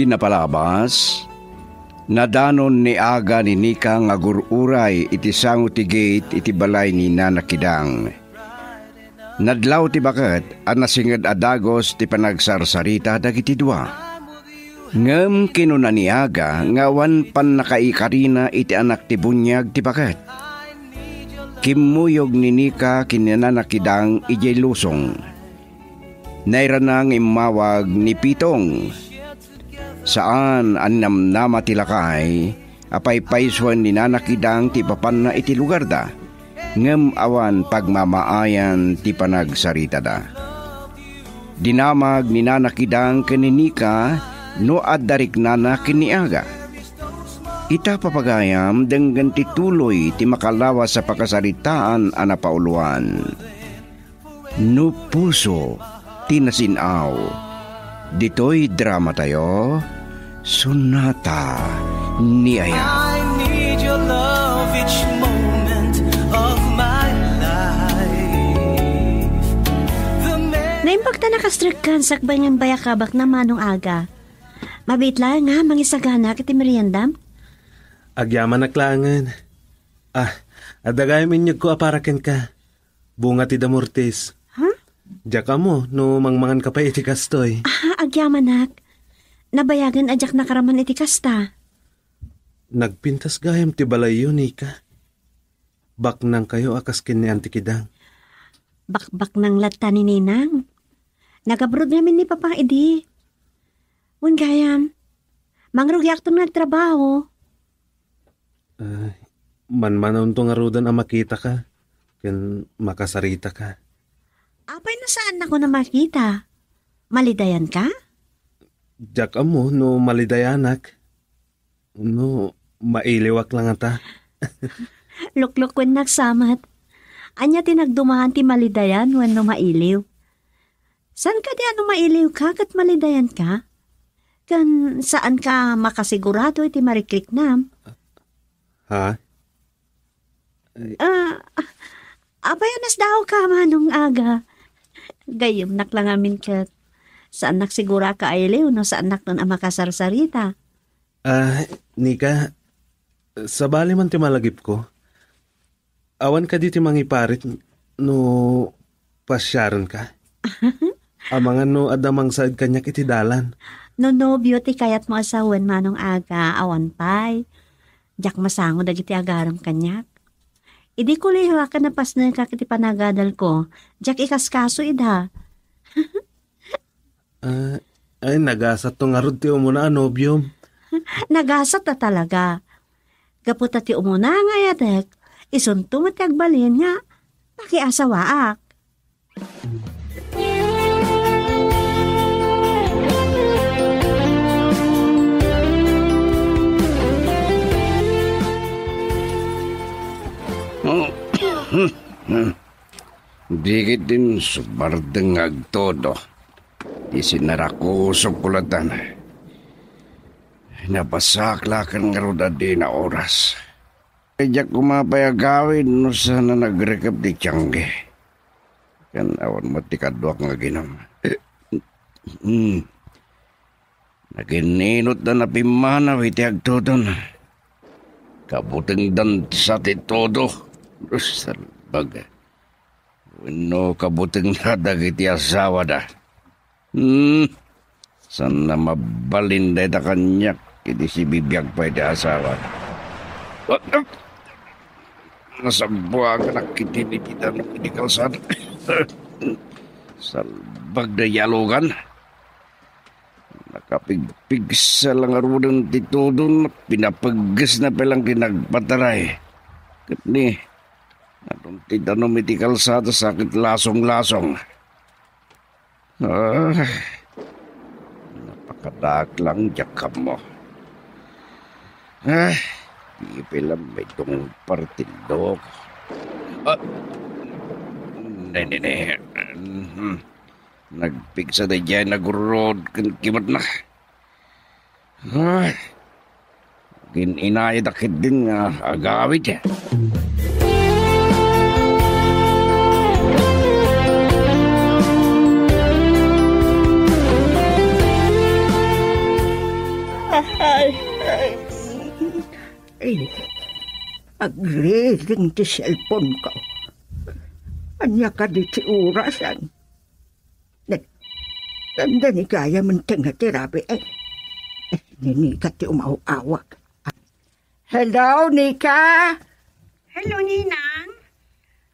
Iti napalabas, nadanon ni aga ni Nika nga gururay iti sango ti gate iti balay ni Nanakidang. Nadlaw ti baket ang nasingad adagos ti panagsarsarita dagiti dua. Ngem kinuna ni aga ngawan pan nakaikarina iti anak ti bunyag ti baket. Kimuyog ni Nika kinanakidang ijay lusong. Nairanang imawag ni Pitong. Saan annamnama ti lakay, apay-paiswan ni Nanakidang ti papan na iti lugar da. Ngem awan pagmamaayan ti panagsarita da. Dinamag ni Nanakidang kaninika no addarik nana kiniaga. Ita papagayam denggan ti tuloy ti makalawas sa pakasaritaan anapauluan. No puso ti nasinaw. Dito'y drama tayo, Sonata ni Aya. I need your love each moment of my life. Naimpagta nakastrikkan sakbay ng bayakabak na manong aga. Mabitla nga mangisagana kiti meriendam. Agyaman naklangan. Adagay minyag ko aparaken ka. Bunga ti damortis. Diyak mo, no mangmangan ka pa iti kastoy. Agyaman nak. Nabayagan adyak nakaraman iti kasta. Nagpintas gayam ti balay yun, Nika. Baknang kayo akas kini Antikidang. Bakbak ng latta ni Ninang. Nagabrod namin ni Papa Edi. Wan gayam, mangrugyak to nagtrabaho. Manmanon to nga rodan ang makita ka. Ken makasarita ka. Apay na saan ako na makita? Malidayan ka? Diyak mo, no malidayanak. No, mailiwak lang ata. Luklukwen nagsamat. Anya tinagdumahan ti malidayan when no mailiw. San ka di ano mailiw ka kat malidayan ka? Kan saan ka makasigurado iti mariklik nam? Ha? Apayanas daw ka manong aga. Gayom naklang amin kat. Saan naksigura ka ailiw no saan naknon ang makasarsarita? Nika, sabali man ti malagip ko. Awan ka diti mangiparit no pasyaron ka. Amangan no adamang saad kanyak iti dalan. No beauty kayat mo asawan manong aga awan pay. Diyak masango dagiti agaram kanyak. Idi ko liwa ka na pas na kakiti panagadal ko. Diyak ikaskaso ida. Ay nagasat to nga rod ti umuna anobyom. Nagasat na talaga. Gaputa ti umuna nga yatek. Isunto mo ti agbalin nga. Pakiasawaak. Dikit din subardeng agtodo. Di sinarakusog kulatan. Napasaklakan nga roda di na oras. Kaya kumapayagawin no sana nagrekap di tiyangge. Kan awan mo ti kadwak nga ginam. Nagininot na napimanaw iti agtodon. Kabuteng dan sa ti todo. Salbag. Wino kabuteng na dagiti asawa da. San na mabalin da kanyak iti si bibiyag pa iti asawa. Nasabuang nakiti ni kita ng pinikalsad. Salbag na yalugan. Nakapigpig sa lang arunang titudon. Pinapaggas na palang kinagpataray. Katni, atong titanong iti kalsada sakit lasong-lasong. Napakadak lang jakam mo. Ipilam may itong partindok. Nene. Nagpigsa na dyan, nagurod, kimat na. Inayad akit din nga agawid eh. Ay, agre-ring ti cellphone ko. Anya ka di ti orasan. Tanda ni kaya man tinga ti Rabi. Nika ti umawawak. Hello, Nika? Hello, Ninang.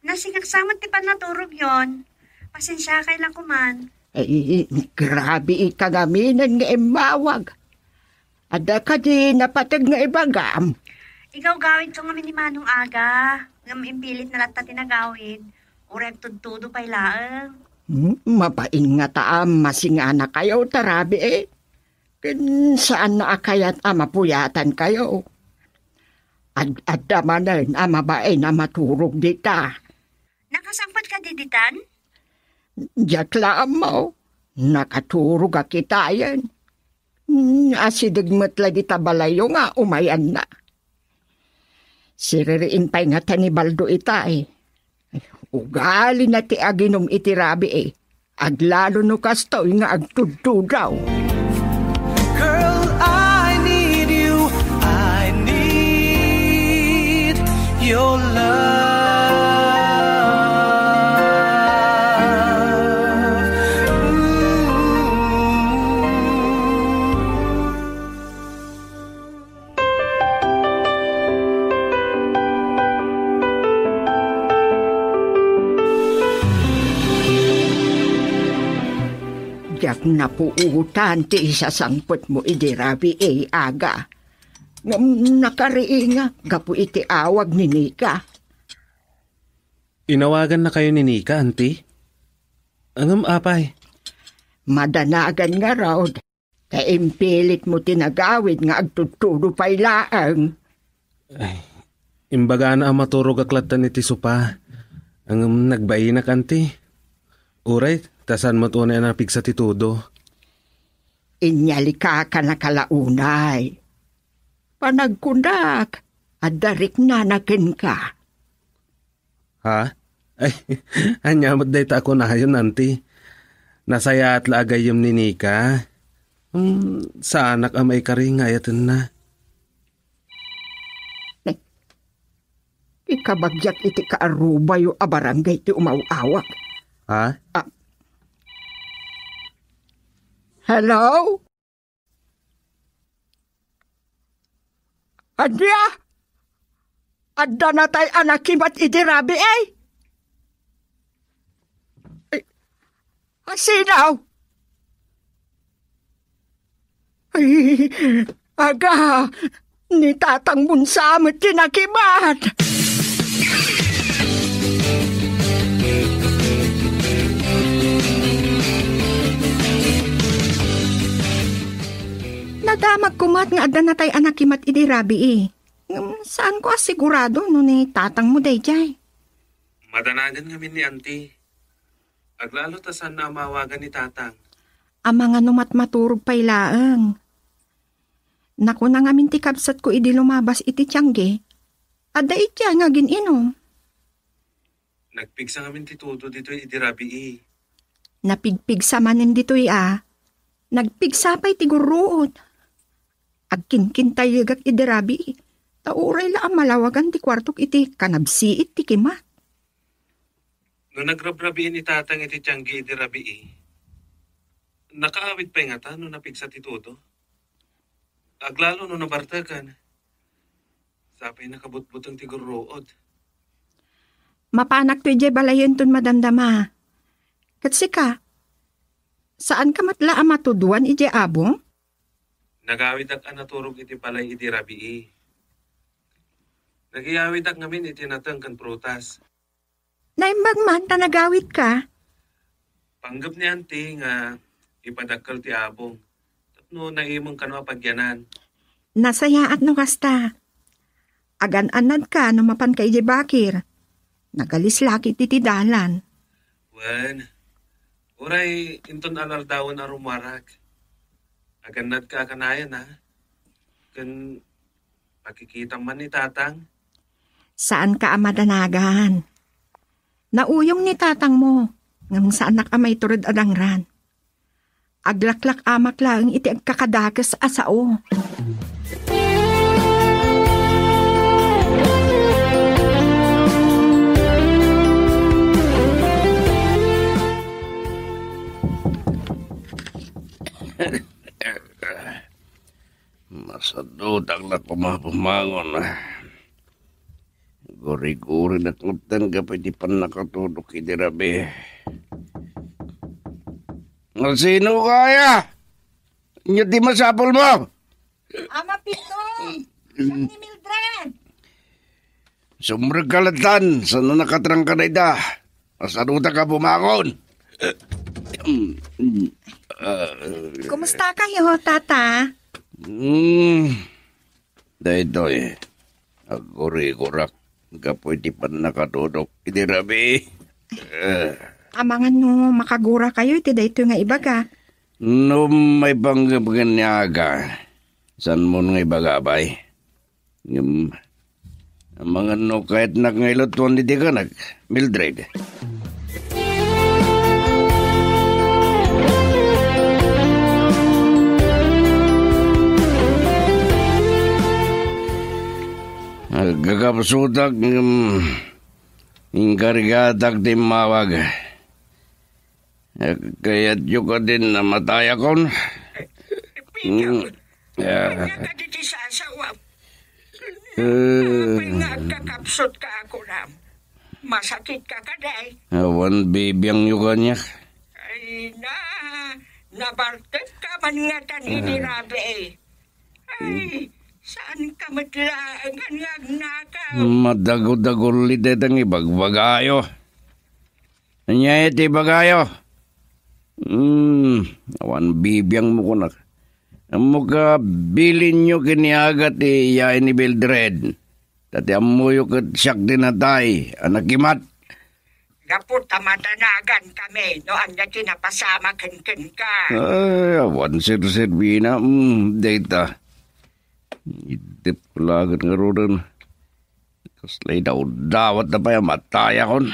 Nasingaksamot ti pa naturog yon. Pasensya kay lang kuman. Ay, grabe ikagaminan nga imawag. Ada ka di napatag nga ibagam. Ikaw gawid ko ngamin ni Manong Aga. Ngam impilit na latta tinagawid. Urem tudtudo pa'y laang. Mabain nga taam masingana kayo, Tarabi. Saan na akayat mapuyatan kayo? Adda manan mabain na maturog dita. Nakasangpat ka diditan? Jaklaan mo. Nakaturog ka kita yan. Asidigmat la dita balayo nga umayan na. Siririin pa'y nga tanibaldo ita Ugali na ti aginom iti Rabi Aglalo no kastoy nga agtudto daw. Girl, I need you. I need your love. Jak napuutan ti isasangpot mo iti Rabi Aga. Nakariinga, gapu iti awag ni Nika. Inawagan na kayo ni Nika, auntie? Anong apay? Madanagan nga raw. Kaimpilit mo tinagawid nga agtutudo pa'y laang. Ay, imbaga na ang maturog aklatan iti supa. Ang nagbayinak, auntie. Uray, tasan mo tunay na pigsa ti tudo. Inyalika ka na kalaunay. Panagkundak, adarik na nakin ka. Ha? Ay, anyamot day ta ako na yun, auntie. Nasaya at laagay yung ni Nika. Sa anak amay karingayatan na. Ikabagyak iti kaaruba yung abarangay ti umawawak. Ha? Hello? Adya? Adda na tayo anakimat iti Rabi Asinaw? Ay, aga, ni tatang munsamit tinakimat. Nadamag kumat nga adda na tayo anakimat iti Rabi Saan ko asigurado no ni tatang mo dayjay? Madanagan kami ni auntie. Aglalo tasan na mawagan ni tatang. Ang mga numat-maturog pa'y laang. Naku na nga minti kabsat ko idi lumabas iti tiyangge. Adda itya nga gininom. Nagpigsa kami ti tudo dito iti Rabi Napigpigsa manin dito'y Nagpigsa pa'y tiguruot. Agkinkin tayo gag iti Rabi Tauray la ang malawagan ti kwartok iti kanabsiit ti kimat. No nagrabrabiin ni tatang iti tiyanggi iti Rabi nakaawit pa nga ta no napigsa ti tudo. Aglalo no nabartagan. Sapay nakabutbutang ti guruod. Mapanak to ije balayon ton madamdama. Katsi ka, saan ka matla ang matuduan ije abong? Nagawid ak anaturog iti palay iti Rabi Nagiyawid ak ngamin iti natang kan prutas. Naimbag man ta nagawid ka? Panggap ni auntie nga ipadakkel ti abong. Tapno naimong kano pagyanan. Nasaya at no kasta. Agan-anad ka no mapan kay ije bakir. Nagalislaki ti dalan. Wen, uray inton alardawon arumarak. Aganad ka kanayan Kan pakikita man ni tatang. Saan ka amadanagan? Nauyong ni tatang mo, ngam sa anak amay turod adangran. Aglaklak amak lang iti agkakadakas asao. na kumapumangon. Guri-guri na tungtan ka pwede pa nakatulog itirabi. Sino kaya? Inyo di masapol mo? Ama Pito! Siya ni Mildred! Sumrag kalatan, saan nakatrang ka na ida? Masanuta ka bumangon. Kumusta kayo, tata? Dahil aguri-gurak ka pwede pa nakatulog itirabi. Amangan no makagura kayo, iti dayto nga ibaga. No may banggabagan niya ka. San mo nga ibagabay? Ang mga no kahit nakangailotuan di ka nag, Mildred. Gagapsutak ingkarigatak di mawag. Kaya't yung ka din namatay akon. Nakaditi sa asawa. Apay nga kakapsot ka ako na. Masakit ka kaday. Awan bibiyang yung kanya. Ay nabartet ka man nga tanitirabi eh. Ay, saan ka matlaangan nga agnakaw? Madagod-dagol lidet ang ibagbagayo. Anya iti bagayo. Awan bibiyang mo ko na. Muka bilin nyo kiniagat iyain ni Mildred. Tati amuyo kat siyak dinatay, anakimat. Gapot tamatanagan kami no ang nakinapasama ken ka. Ay, awan sir-servina. Data. Idip ko lagat nga ron. Kaslay daw dawat na pa yung matay akon.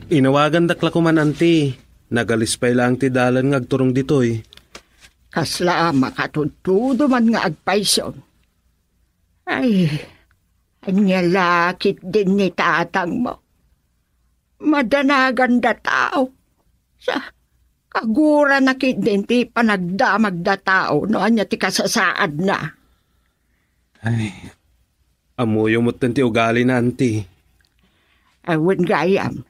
Inawagan dakla ko man, anti. Nagalispay lang ti dalan nga agturong ditoy. Kasla makatutudo man nga agpaisyon. Ay, anyalakit din ni tatang mo. Madanagan da tao. Sa kagura na kit din ti panagdamag da tao no anya ti kasasaad na. Ay, amuyo mo't ti ugali na, anti. Awen gayam.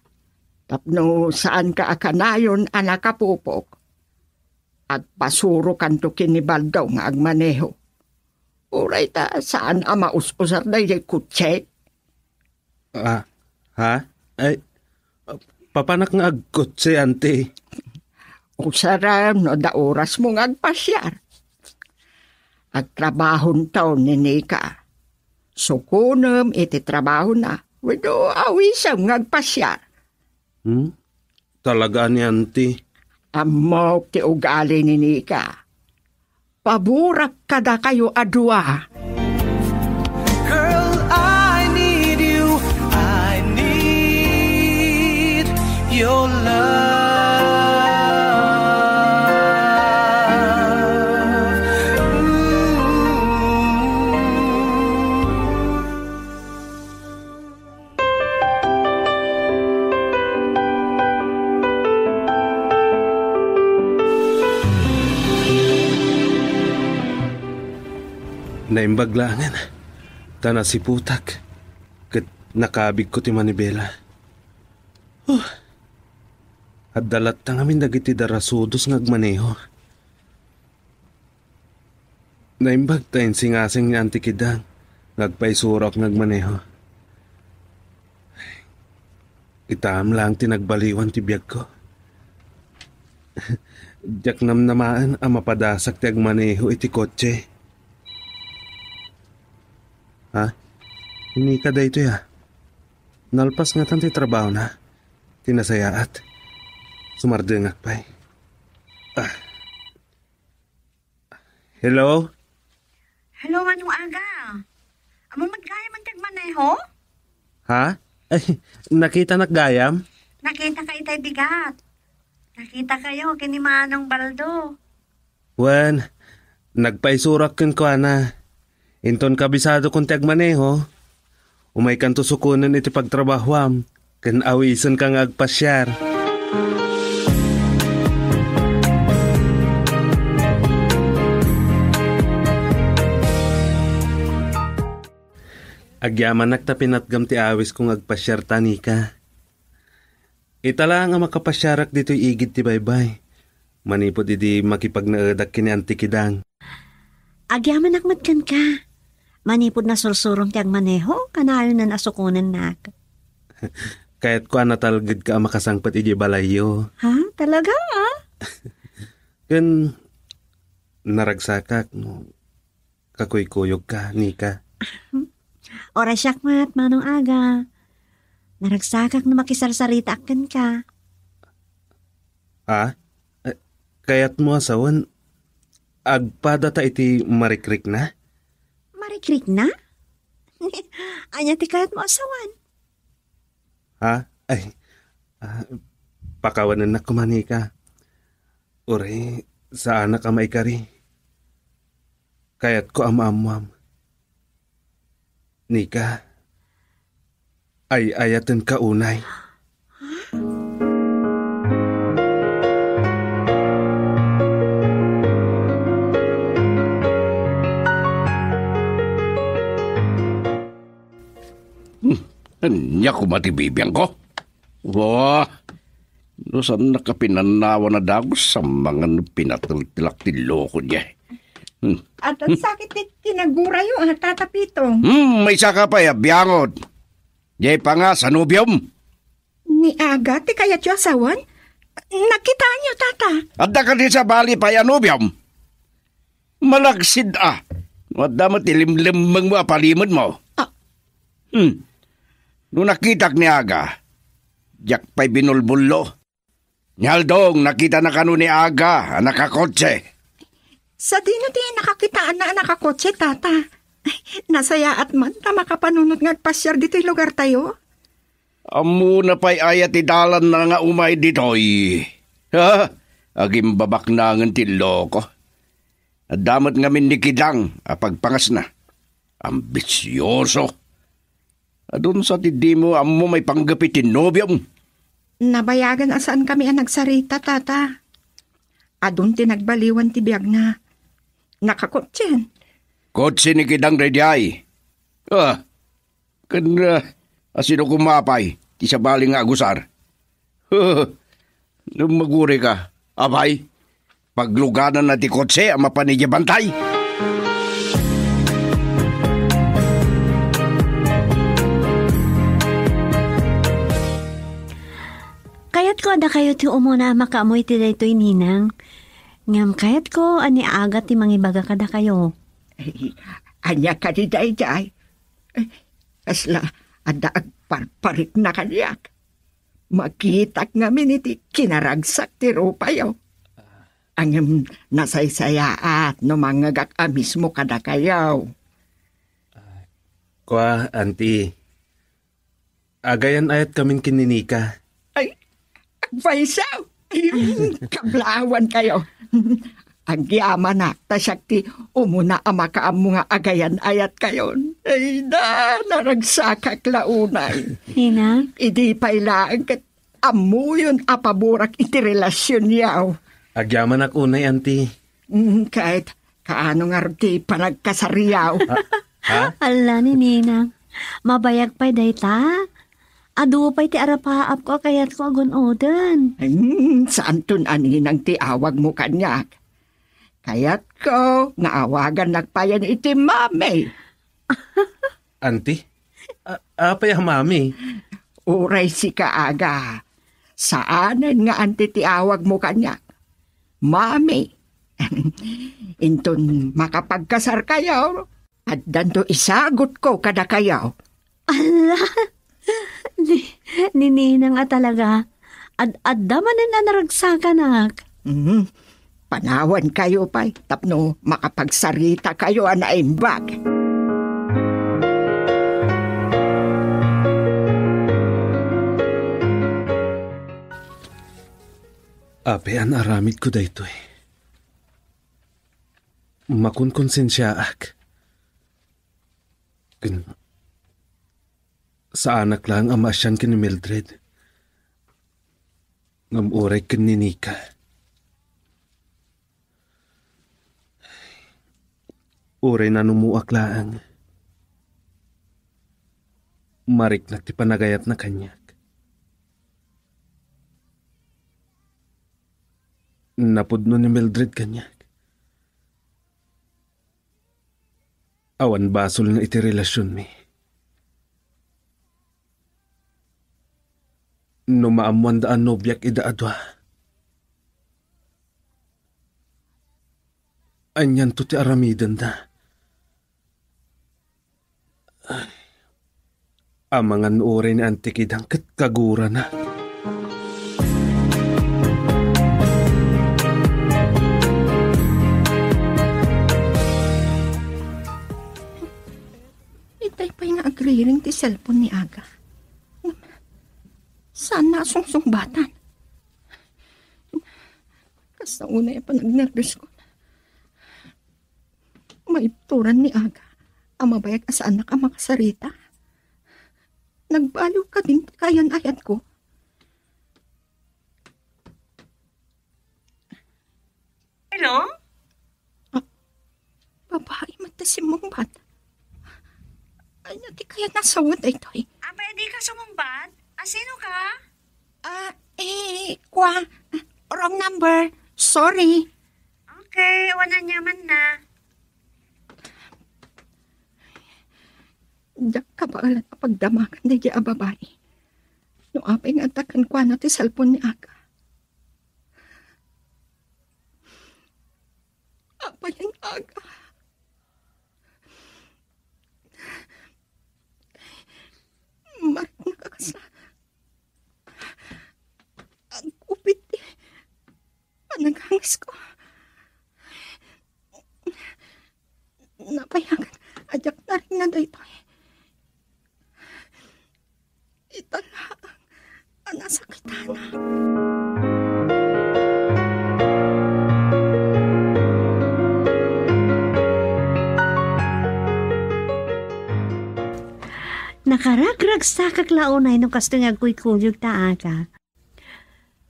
Tapno saan ka akanayon anak kapupok. Agpasuro kanto kinibaldaw nga agmaneho. Uray ta saan ama us-usar na yung kutse? Ha? Ay, papanak nga agkutse, anti. Usaram no da oras mong agpasyar. Agtrabahon taon ni Nika. Sukunem iti trabaho na. Wado awisam nga agpasyar. Talaga ni, anti. Amok ti ugali ni Nika. Paburak kada kayo adwa. Girl, I need you. I need your love. Naimbaglangan. Tana si putak. Kat nakabig ko ti manibela. At dalat ta ngamin dagiti darasudos ngagmaneho. Naimbag tayo singasing ni antikidang. Ngagpaisurok ngagmaneho. Itam lang tinagbaliwan ti biyag ko. Diyak namnamaan ang mapadasak ti agmaneho iti kotse. Ha? Hindi ka dayto ya. Nalpas nga tanti trabaho na. Tinasayaat. Sumardengak pa'y. Hello? Hello, anong aga? Amo magkaya man tagmaneho? Ha? Ay, nakita nakgayam? Nakita ka itay bigat. Nakita kayo kini Manong Baldo. Wan, nagpaisurak kin ko na. Inton kabisado kong tagmaneho. Umay kanto sukunan iti pagtrabahuam. Kan awisan kang agpasyar. Agyaman nakta pinatgam ti awis kong agpasyar tani ka. Itala nga makapasyarak dito'y igid ti baybay. Manipod idi makipagnaadak kini antikidang. Agyaman nakmatkan ka. Manipod na sursurong tiyang maneho, kanayo na nasukunan nak. Kaya't ko natalgid ka makasangpat iji balayo. Ha? Talaga Kan naragsakak no. Kakuy-kuyog ka, Nika. Oras syakmat, manong aga. Naragsakak na makisarsarita akin ka. Ah? Kaya't mo asawan, agpada ta iti marikrik na? Marikrik na? Anya ti kayat mo asawan. Ha? Ay, pakawanan na kumani ka. Uri, sa anak ka maikari. Kaya't ko am-am-am. Nika, ay ayatan ka unay. Anya ko matibibiyang ko. Wah, no saan nakapinanawa na dagos sa mga pinatultilak ti loko niya. At ang sakit ni kinagura yung tatapito. May saka pa biyangot. Jay pa nga sa nubyom. Ni aga, ti kayat yung asawan? Nakita niyo, tata. At da ka din sa bali pa nubyom. Malagsid Wadda mo tilimlimang mo apalimod mo. Nung nakitak ni Aga, jak pa'y binulbulo. Nyaldong, nakita na kanu ni Aga, nakakotse. Sa dino di nakakitaan na nakakotse, tata. Nasaya at man ta makapanunod nga pasyar dito'y lugar tayo. Amo na pa'y ayat idalan na nga umay dito'y. Ha? Agim babak na nga tiloko. At damat nga minikidang, apagpangas na. Ambisyoso. Adun sa tidi mo, amo may panggapitin nobyong. Nabayagan asaan kami ang nagsarita, tata. Adun tinagbaliwan ti biyag na. Nakakotsen. Kotse ni kidang redyay. Asino kumapay, ti sa baling nga agusar. Nung maguri ka, abay, pagluganan na ti kotse, ang mapanidya bantay. Kayat ko ada kayo ti umuna makaamoy ti daytoy ninang. Ngam kayat ko ani aga ti mangibaga kada kayo. Anya ka di day-day. Asla, ada agparparik na kanyak. Makitak ngamin iti kinaragsak ti rupayo. Ang nasaysayaat no mangagak mismo kada kayaw. Kwa, auntie. Agayan ayat kaming kininika. Faisaw, kablawan kayo. Ang giyaman na, tasyakti umuna amakaam mo nga agayan ayat kayon. Ay na, naragsakak launay. Ninang? Idi pailaan kat amu yun apaburak iti relasyon yaw. Agyaman ak unay, auntie. Kahit kaano nga ti panagkasariyaw. Ha? Ala ni ninang. Mabayag pa'y dayta. Adu pa'y ti arapaap ko kayat ko agun-oden. Saan tun aninang ti awag mo kanyak? Kayat ko, naawagan nagpayan iti mami. Auntie? Apay ang mami? Uray si kaaga. Saanan nga anti ti awag mo kanyak? Mami. Intun makapagkasar kayo. At danto isagot ko kada kayo. Ala! Nininang talaga. Ad-adamanan na naragsakanak. Panawan kayo pa'y tapno makapagsarita kayo anaimbag. Ape, an aramid ko daytoy. Makunkonsensyaak. Sa anak lang ang maasyan kin ni Mildred. Ngamuray kin ni Nika. Uray na numuak laang. Marik na ti panagayat na kanyak. Napudno ni Mildred kanyak. Awan basol na iti relasyon mi. No maamuan daan nobyak idaadwa. Anyan to ti aramidan da. Amangan oray ni antikidang katkagura na. Itay pa'y nga agriring ti cellphone ni Aga. Saan na sungsungbatan? Kas na una pa nagnervous ko. Maipturan ni Aga. Ang mabayag asaan na ka makasarita. Nagbaliw ka din kayan ayat ko. Hello? Babae matasim mong bata. Ay, di kaya nasawad ay ito eh. Pwede ka sumumbat? Sino ka? Wrong number. Sorry. Okay, wala nyaman na. Dak ka ba alat pagdamakan na iya babae? No apay nga takan kwa na ti cellphone ni Aga. Apa yung Aga? Marik nakakasa. Ang kupit eh. Panaghangis ko. Napayagan. Ajak na rin na dito eh. Itala ang nasakitan na. Nakaragrag sa kaklaunay nung kastungag ko'y kuyog taaga.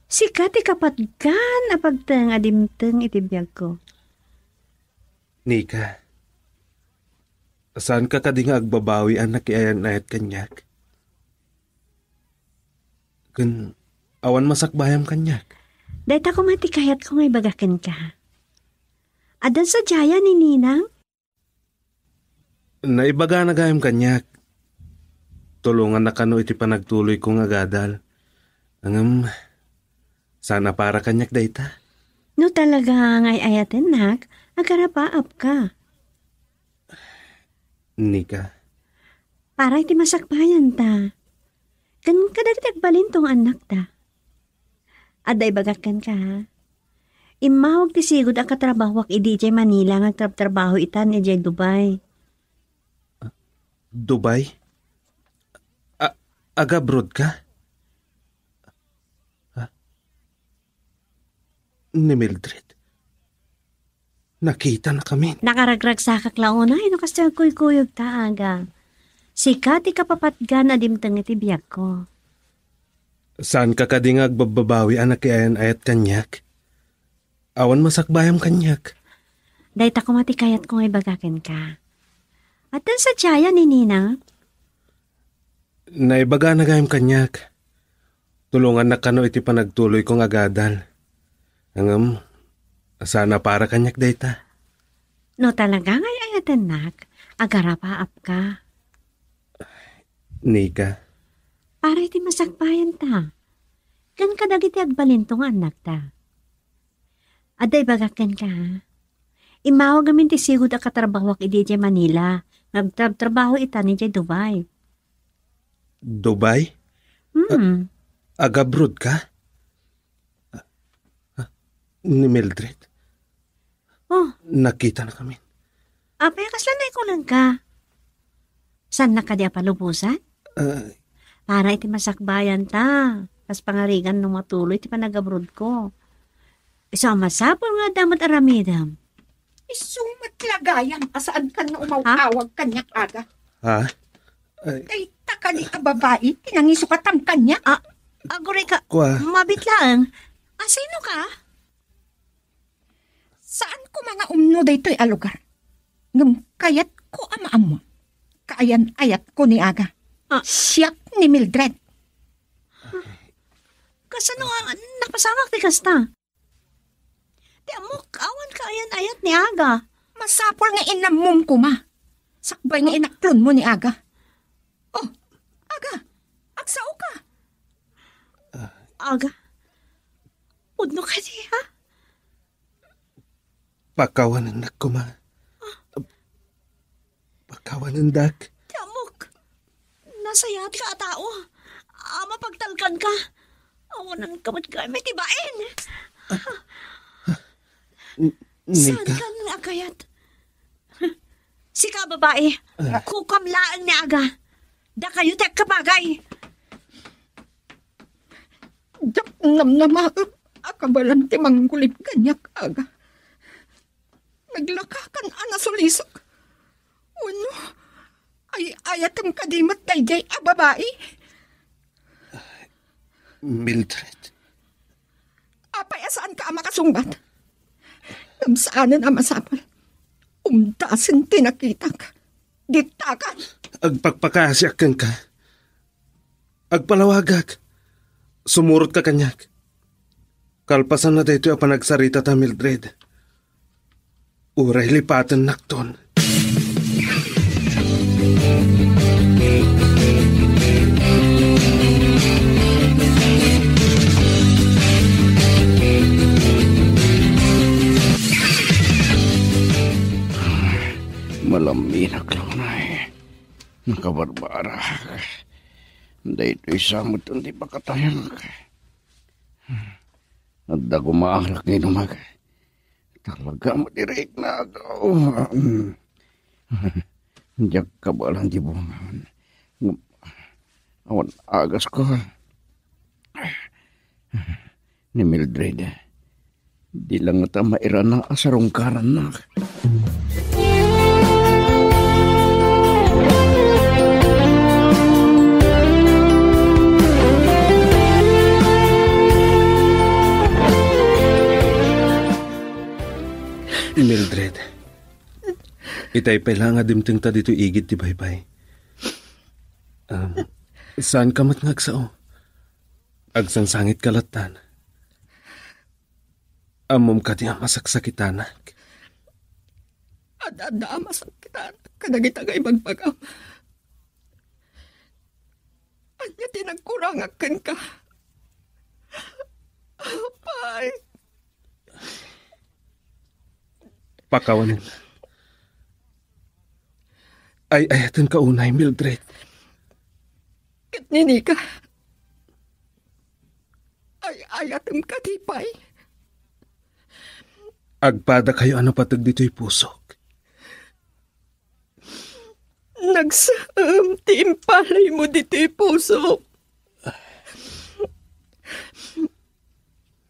Sikat ikapatgan na pagtang adimtang itibiyag ko. Nika, saan ka kading agbabawi ang nakiayan ayat kanyak? Kun awan masakbayam kanyak. Dahit ako matikayat ko ngay bagakan ka. Adan sa jaya ni Ninang? Naibaga na gayam kanyak. Tulungan na kano iti panagtuloy kong agadal. Sana para kanyak dayta. No talaga ngay ayaten nak, agarapaap ka. Nika. Para iti masakbayan ta. Kan kadagdag balin tong anak ta. Aday bagakan ka ha. Imawag ti sigod ang katrabahwak i DJ Manila nga trabaho itan i Dubai. Dubai? Aga-abroad ka? Ni Mildred. Nakita na kami. Nakaragrag sa kaklauna, ino kasi kuyog taaga. Sikat ikapapatgan na dimtang itibiyag ko. Saan ka kading agbababawi anak ayan ayat kanyak? Awan masakbayam kanyak. Dahit ako matikayat kung ay bagakin ka. At dan sa tiyaya ni Nina? Naibaga na gayam kanyak. Tulungan na kano iti panagtuloy kong agadal. Sana para kanyak dayta. No talaga ngay ayatan nak, agarapaap ka. Nika. Para iti masakbayan ta. Kan kadagiti agbalintong anak ta. Aday bagakan ka ha. Imawag amin ti sigod ang katrabahwak i DJ Manila. Nagtrabaho ita ni DJ Dubai. Dubai? Aga-abroad ka? Ni Mildred. Oh. Nakita na kami. Apay kaslan na ikunan ka. San na ka di palubusan? Para iti masakbayan ta. Kas pangarigan nung matuloy iti panag-abroad ko. Iso masapol nga damat aramidam. Isumat lagayan, asaan ka na umawawag kanyak Aga? Ha? Ay, Kani ka babae, tinangisukatan kanya. Agoy ka, Kwa. mabit lang. Sino ka? Saan ko mga umno daytoy a lugar? Ngam kayat ko amaam mo. Kaayan-ayat ko ni Aga. Siyak ni Mildred. Kasano nga napasamak ti kasta? Di amok, awan ka ayan-ayat ni Aga. Masapol nga inamom ko ma. Sakbay nga inaklon mo ni Aga. Oh, Aga, agsao ka. Aga, udno ka di ha? Pakawanan na ko, ma. Pakawanan dak. Di amok, nasayat ka tao. Mapagtalkan ka. Awanan ka mat ka, may tibain. Saan Nika, ka nang akayat? Si ka babae, kukamlaan ni Aga. Da kayo tek kabagay. Dak namnama, akabalan ti manggulip ganyak Aga. Naglakakan ana sulisok. Uno, ay ayatam kadimat dayjay a babae. Mildred. Apay asaan ka makasungbat? Saanan ang masapal. Umdasin tinakitak. Ditakan. Agpagpakasyakan ka. Agpalawagag. Sumurot ka kanyak. Kalpasan na dito ang panagsarita ta, Mildred. Uray lipatan nakton. Malaminak lang na nakabarbara. Dahil isamot ang di pa katayan. Nagda kumaarak ngayon umag. Talaga madirek na ako. Diyak ka ba lang di bungan. Awan agas ko. Ni Mildred. Di lang ata maira na asarongkaran na. Mildred. Itay pala nga dimting ta dito igit ti baybay. Saan ka matngagsao? Agsangsangit kalatan. Amom ka ti masaksakitan. Ada masakitan. Kadagitagay magpagam. Anya tinagkurangakan ka. Apay. Pakawanan. Ay ayatan ka unay, Mildred. Kitnini ka. Ay ayatan ka tipay. Agpada kayo ano patag dito'y pusok. Timpalay mo dito'y puso.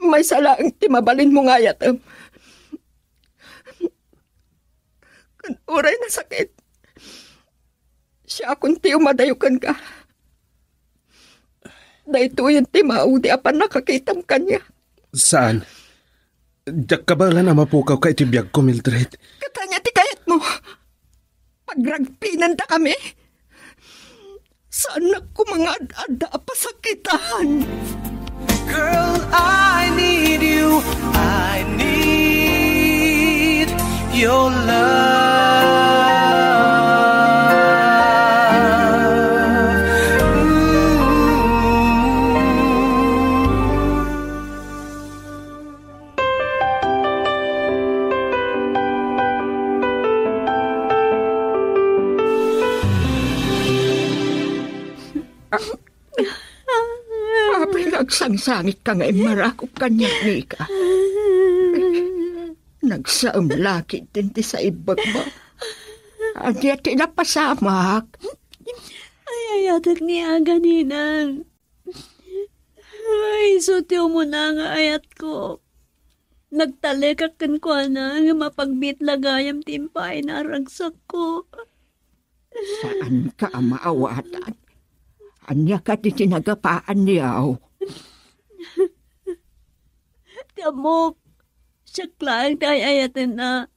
May salaang timabalin mo nga yatam. Uray na sakit. Siya akong ti umadayukan ka. Dahito yung timao di apan nakakitam kanya. Saan? Diyak ka ba lang na mapukaw ka itibiyag ko, Mildred? Katanya ti kayat mo. Pagragpinan ta kami. Saan ako mga ada pasakitan? Girl, I need you. I need your love. Nagsangsangit ka nga marakop kanya ni ka. Nagsaumlakit din ti sa ibag mo. Anya tinapasamak. Ay, ayatak ni Aga, Ninang. Ay, sutiw mo na nga ayat ko. Nagtalikakan ko na nga mapagbit lagayam timpay na ragsak ko. Saan ka maawatan? Anya ka di tinagapaan niyaw. Tiamok, siya lang tayo ayatin na.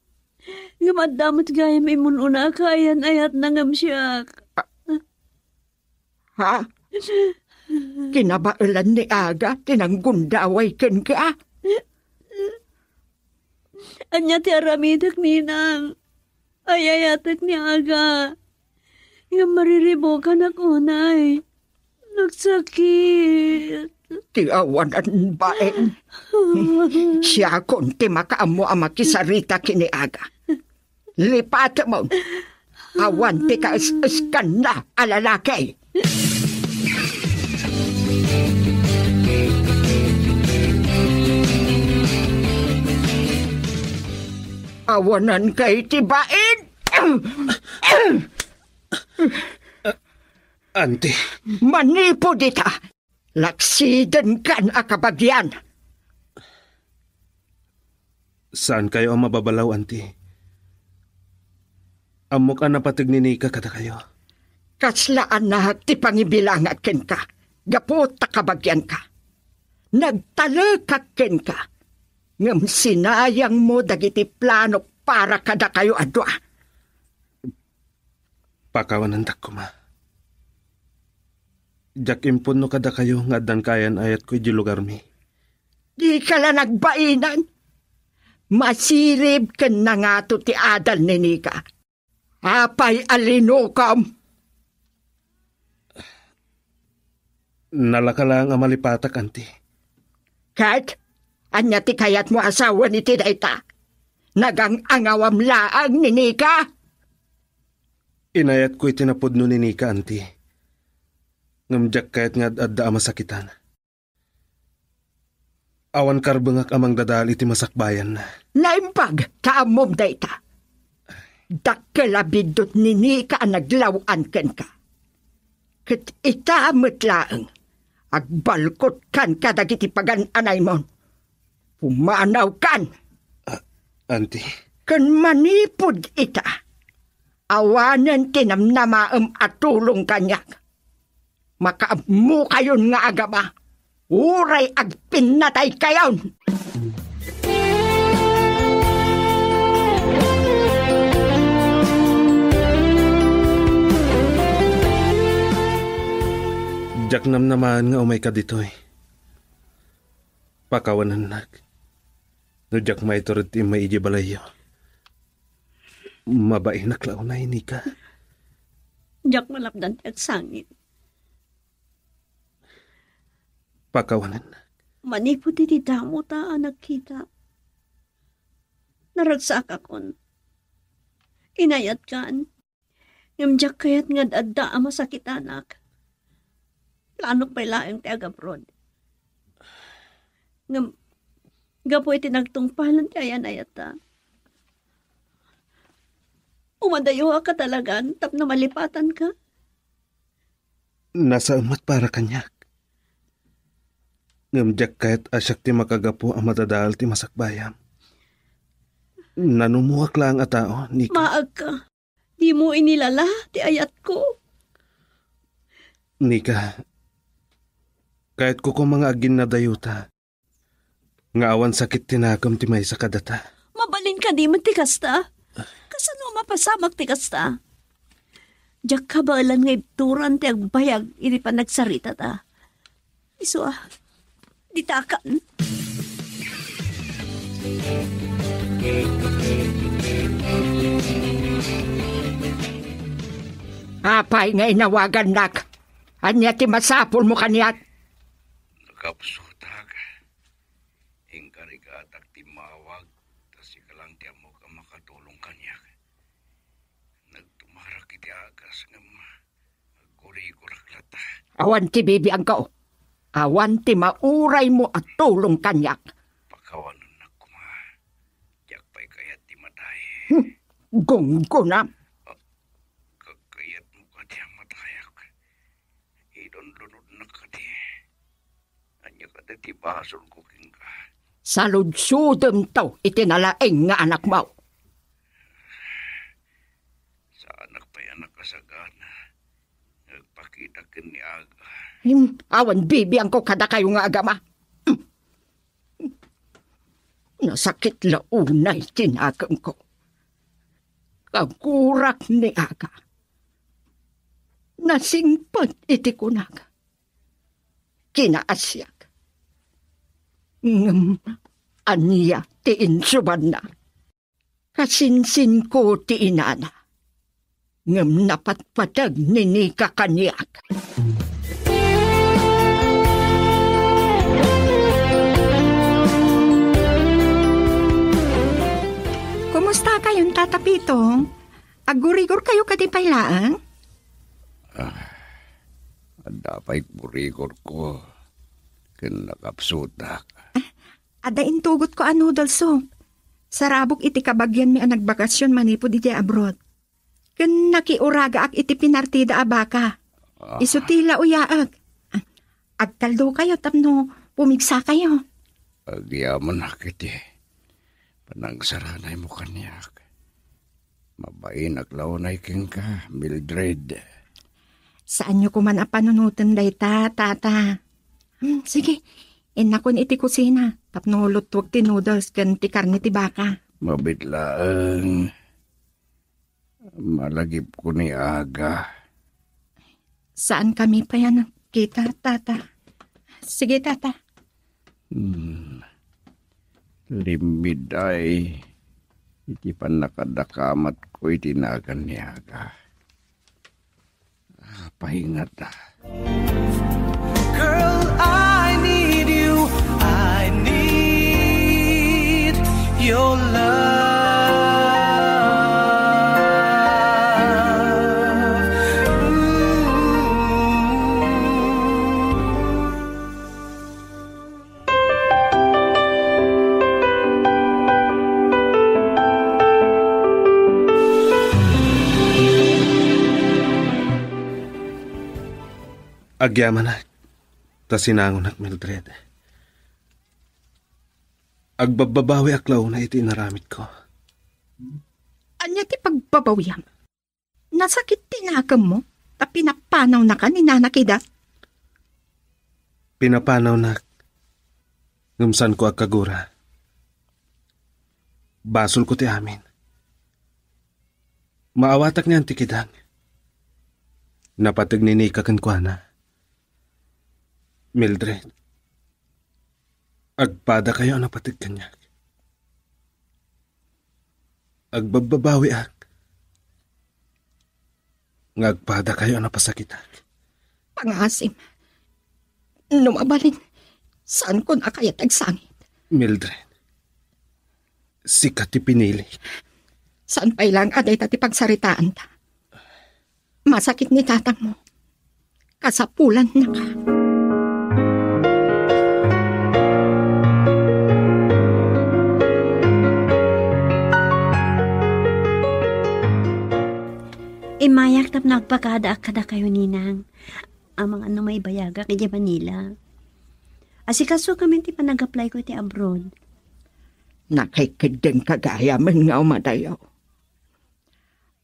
Ngamadamot gaya may mununa kayan ayat nangam siya. Ha? Kinabailan ni Aga, tinanggundaway ken ka? Anya ti aramidak ninang. Ayayatak ni Aga. Yung mariribokan ako, nay. Nagsakit. Tiawanan baen. Siya konti makaamo ang makisarita kini Aga. Lipat mo. Awan ti ka iskan na alalaki. Awanan kay tibain. Auntie, Manipo dita. Laksiden kan akabagyan. saan kayo ang mababalaw, auntie? Amo ka napatig ni Nika kada kayo. Kaslaan na ti pangibilangat ken ka. Gapot takabagyan ka. Nagtalakak ken ka. Ngam sinayang mo dagiti plano para kada kayo adwa. Pakawanan ko ma. Jak impun no kada kayo nga dan kayan ayat ko di lugar mi. Di ka la nagbainan. Masirib ken na nga to ti adal ni Nika. Apay alinokam. Nalaka lang ang malipatak, auntie. Kat, anya ti kayat mo asawa ni Tidayta. Nagang angawam laang ni Nika. Inayat ko itinapod no ni Nika, auntie. Ngamjak kayat nga adda masakitan. Awan karbengak amang dadal iti masakbayan na. Naimpag, kaamom dayta. Dakkelabidot ni Nika ang naglawan ken ka. Ket itamot laang. Agbalkot kan kadagiti pagan-anay mon. Pumanaw kan. Auntie. Ken manipod ita. Awanan tinamnamaem at tulong kanyak. Makaammo kayon nga agama. Uray ag pinatay kayon. Jak naman nga umay ka ditoy. Pakawanan nag. No jak may turut ti may iji balayo. Mabae naklaw na Nika. Jak malapdan ti agsangit. Pakawanan nag. Manipod iti damo ta anak kita. Naragsak akon. Inayat kan. Ngamjak kayat nga adda ang masakit anak. Plano pa ilaang ti agabrod. Gapoy tinagtungpalan ti ayan ayata. Umadayo ka talagan tapno malipatan ka. Nasa umat para kanyak. Ngamjak kahit asyak ti makagapo ang matadal ti masakbayam. Nanumuak lang at tao, Nika. Maag ka. Di mo inilala ti ayat ko. Nika, kahit ko kung mga agin na dayuta, nga awan sakit tinakam ti may sakadata. Mabalin ka di man ti kasta. Kasano mapasamak ti kasta. Diyak kabalan nga ituran ti agbayag iti pa nagsarita ta. Iso ditakan. Apay nga inawagan nak. Anya ti masapol mo kaniyat. Nakapsutag. Ingkarigatak ti mawag. Tas ikalang ti amo ka makatulong kanyak. Nagtumarak iti agas nga aguri-gurak lata. Awan ti bibi ang kao. Awan ti mauray mo at tulong kanyak. Pakawanan na kuma. Diyak pa'y kayat ti matay. Gunggo na. Kayat mo ka di ang matayak. Idon-lunod na ka di. Anya ka ti basol ko king ka. Saludsudem to itinalaeng nga anak mo. Sa anak pa'y anak kasagana. Nagpakita kin ni Aga. Awan bibiyang ko kada kayo nga agama. Nasakit launay tinakam ko. Kagurak ni aga. Nasingpot iti kunaga. Kinaasyak. Aniya ti insuban na. Kasinsin ko ti inana. Napatpatag ni Nika kanyak. Kumusta kayong tatapitong? Agurigor kayo katipaylaan? Adapay burigor ko. Kinakapsutak. Ada intugot ko ang noodle soup. Sarabok iti kabagyan mi ang nagbakasyon manipod iti abroad. Ken nakiuraga ak iti pinartida abaka. Isutila uyaag. Agtaldo kayo tapno pumigsa kayo. Agyaman nakiti. Panangsaranay mo kanyak. Mabain aglaunay king ka, Mildred. Saan nyo kuman apanunutan day tata? Sige, inakon iti kusina. Tapno lutwag ti noodles ken ti karne ti baka. Mabitlaang. Malagip ko ni aga. Saan kami pa yan kita, tata? Sige, tata. Limid ay iti panakadakamat ko itinagan ni aga. Pahingat na. Girl, I need you. I need your love. Agyaman na. Ta sinangon ak Mildred. Agbababawi aklaw na iti naramit ko. Anya ti pagbabawiyam? Nasakit tinakam mo? Ta pinapanaw na ka ni nanakida? Pinapanaw na ngumsan ko agkagura. Basol ko ti amin. Maawatak niyan ti kidang. Napatag ni Nika kankwana. Mildred, agpada kayo ang napatig kanyak. Agbababawi ak. Ngagpada kayo ang napasakitak. Pangasim. Numabalin. Saan ko na kaya tagsangit? Mildred, sikat ti pinili. Saan pa ilang aday tati pagsaritaan ta? Masakit ni tatang mo. Kasapulan na ka. Imayak tap nagpakada kada kayo ninang. Amang ano may bayaga kay Manila. Asikaso kami ti pa nag-apply ko ti abroad. Nakikideng kagaya man nga umadayaw.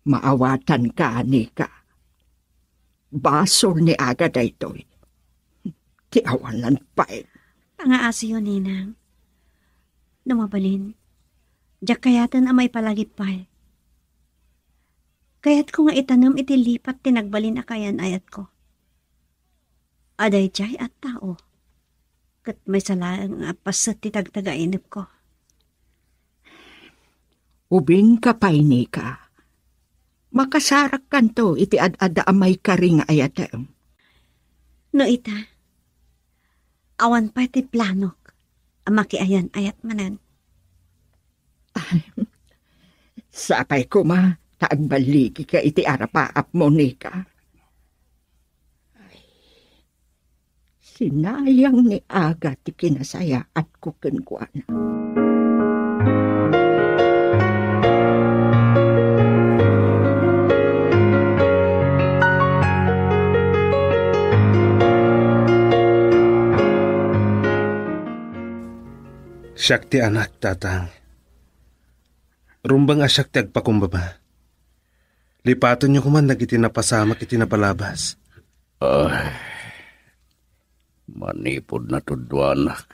Maawatan ka, Nika. Basol ni aga daytoy. Ti awalan pa eh. Pangaasi yun, ninang. Namabalin. Diyak kayatan amay palagip pa eh. Kaya't ko nga itanam iti lipat tinagbalin akayan ayat ko. Aday jay at tao. Kat may salang apasat ti tagtagainip ko. Ubing ka pa'y Nika. Makasarak kanto iti ad-ada amay karing ayatem. No ita, awan pa iti planok. Amakiayan ayat manan. Sapay ko ma. Taagbaligi ka iti arapaap mo, Nika. Ay, sinayang ni aga ti kinasaya at kukunkuan. Siyak ti anak, tatang. Rumbang asyak ti agpakumbaba. Lipaton niyo kuman nag itinapasama itinapalabas. Manipod na tudwanak.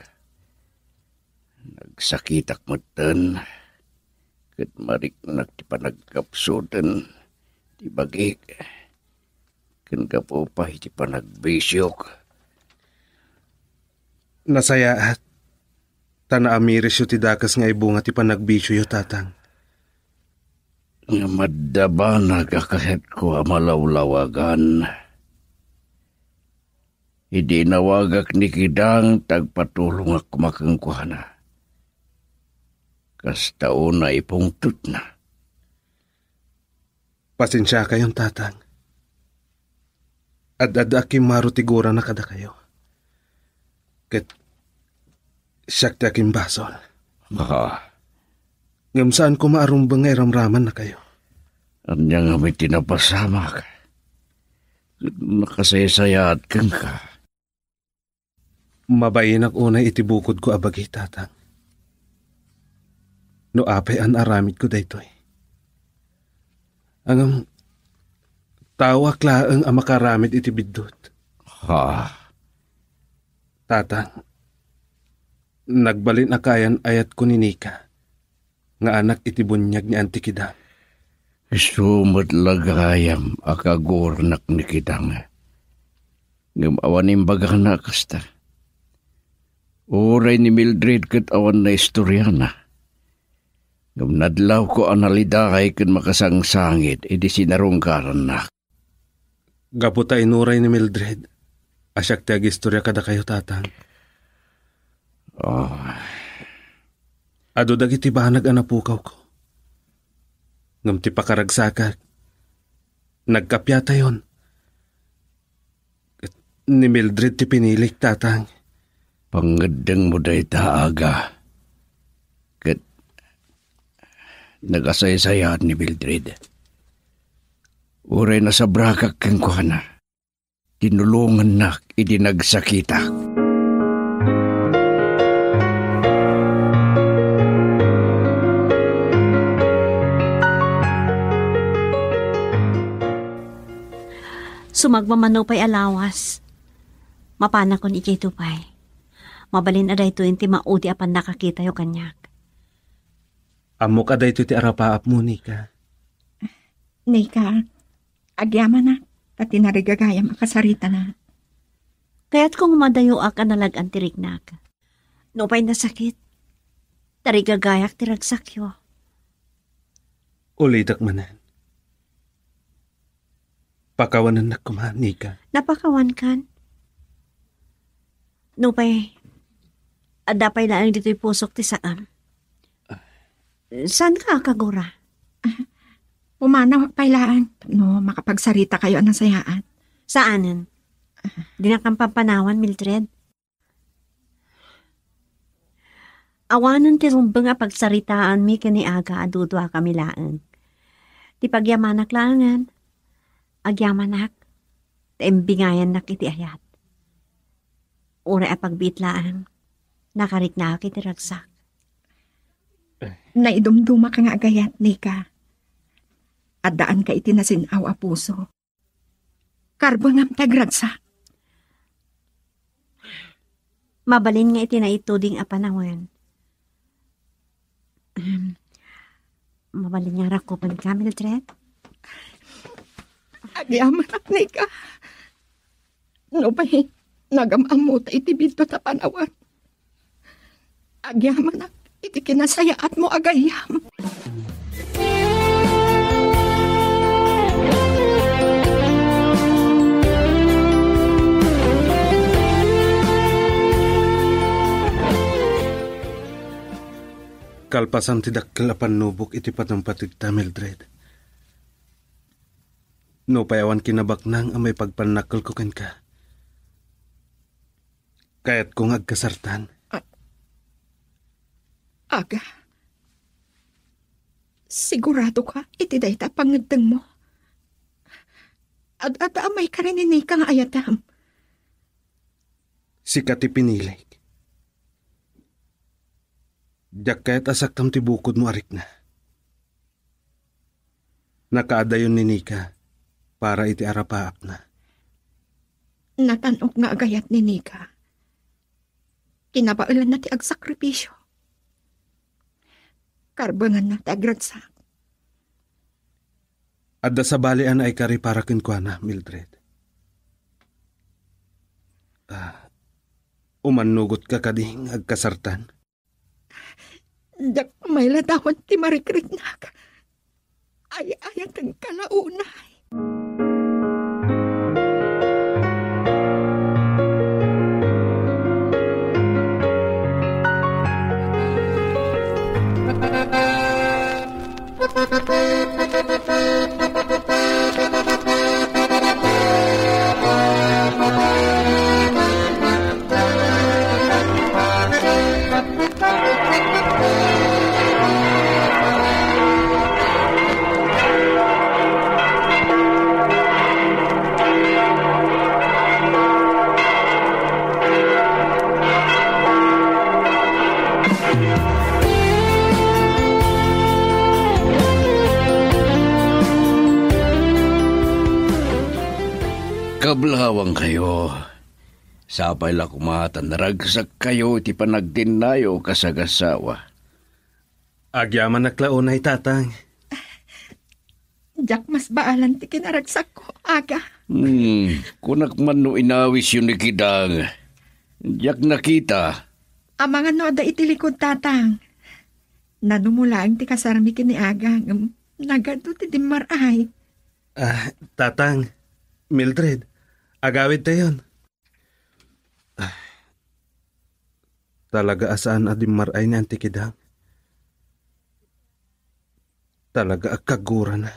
Nagsakitak matan. Kat marik ti panagkapsudan. Ti bagik. Kan kapupay ti panagbisyok. Nasaya at tanaamiris yu ti dakas nga ibunga ti panagbisyo yu, tatang. Nga madaba nagakahet ko amalawlawagan. Hindi nawagak ni Kidang tagpatulong ako makangkuhana. Kastaon na ipungtut na. Pasensya kayong, tatang. Akim marutigura na kada kayo. Kat siyak ti aking basol. Ngam saan ko maarumbang nga iramraman na kayo. Anya nga may tinapasamak. Nakasaysayaat kang ka. Mabayin ak unay itibukod ko abagi, tatang. No apay an aramid ko daytoy. Angam tawak laeng ang makaramid itibidot. Tatang, nagbalin akayan ayat ko ni Nika, nga anak itibunyag ni Auntie Kidang. Sumot lagayam akagornak ni Kidang. Ngam awanim bagang na kasta. Uray ni Mildred kat awan na istoryana. Ngam nadlaw ko analidahay kan makasangsangit, edi sinarungkaran na. Gaputa inuray ni Mildred. Asyak ti agistorya kada kayo, tatang. Ado dagiti banag anapukaw ko. Ngam ti pakaragsakak. Nagkapyata yon. Ni Mildred ti pinilik, tatang. Pangadang mo day taaga. Kat nagasaysayahan ni Mildred. Uray na sa brakak kang kuhana. Tinulungan na idinagsakita. Sumagmamano pa'y alawas. Mapana kon ikito pa'y. Mabalin aday to inti maudi apan nakakita yung kanyak. Amok aday to ti arapaap mo, Nika. Nika, agyaman na. At tinarigagayam akasarita na. Kaya't kung madayo ak analagan tirignak. No pa'y nasakit. Tarigagayak tiragsakyo. Ulidak manan. Pakawanan na kumahan, Nika. Napakawan kan. No pa'y adapay na ang dito'y pusok ti saam. Saan ka kagura? Pumanaw pailaan. No, makapagsarita kayo ng sayaan. Saanan? Di na kang pampanawan, Mildred. Awanan ti rumbang a pagsaritaan mi kaniaga adudwa kamilaan. Ti pagyamanak langan. Agyamanak. Ti embingayan nak iti ayat. Ura a pagbitlaan. Nakarik na iti ragsak. Naidumduma ka nga agayat, Nika. At daan ka itinasinaw a puso. Karbangam tagragsak. Mabalin nga itinaituding a panahon. Mabalin nga rakupan ka, Mildred. Agyaman ak, Nika. No ba'y nagamamuta itibito ta panawan. Agyaman ak, iti kinasayaat mo agayam. Kalpasan ti dakkel a pannubok iti patampatig ta, Mildred. No payawan kinabaknang ang may pagpanakol ko ken ka. Kaya't kung agkasartan. Aga. Sigurado ka, iti dayta pangadeng mo. At amay ka rin ni kang ayatam. Sikat ti pinilig. Diyak kaya't asaktam ti bukod mo arik na. Nakaadayon ni Nika para iti arapaap na. Natanok nga agayat ni Nika. kinabailan na ti agsakripisyo. Karbangan na ti agragsak. Adda sa balian ay kari para kinkwana, Mildred. Umanugot ka kading agkasartan. Dak may ladawan ti marikrit na. Ay-ayat ang kalaunay. Kablawang kayo. Sapay la kumatan, naragsak kayo ti panagdinayo kasagasawa. Agyaman naklaunay, tatang. Jak mas baalan ti kinaragsak ko, aga. Kunak man no inawis yun ni Kidang. Jak nakita. Amangan no da itilikod, tatang. Nanumulaang ti kasarmi kini aga. Nagado ti dimaray. Tatang, Mildred, agawid tayon. Talaga asaan adimaray ni Auntie Kidang. Talaga agkagura na.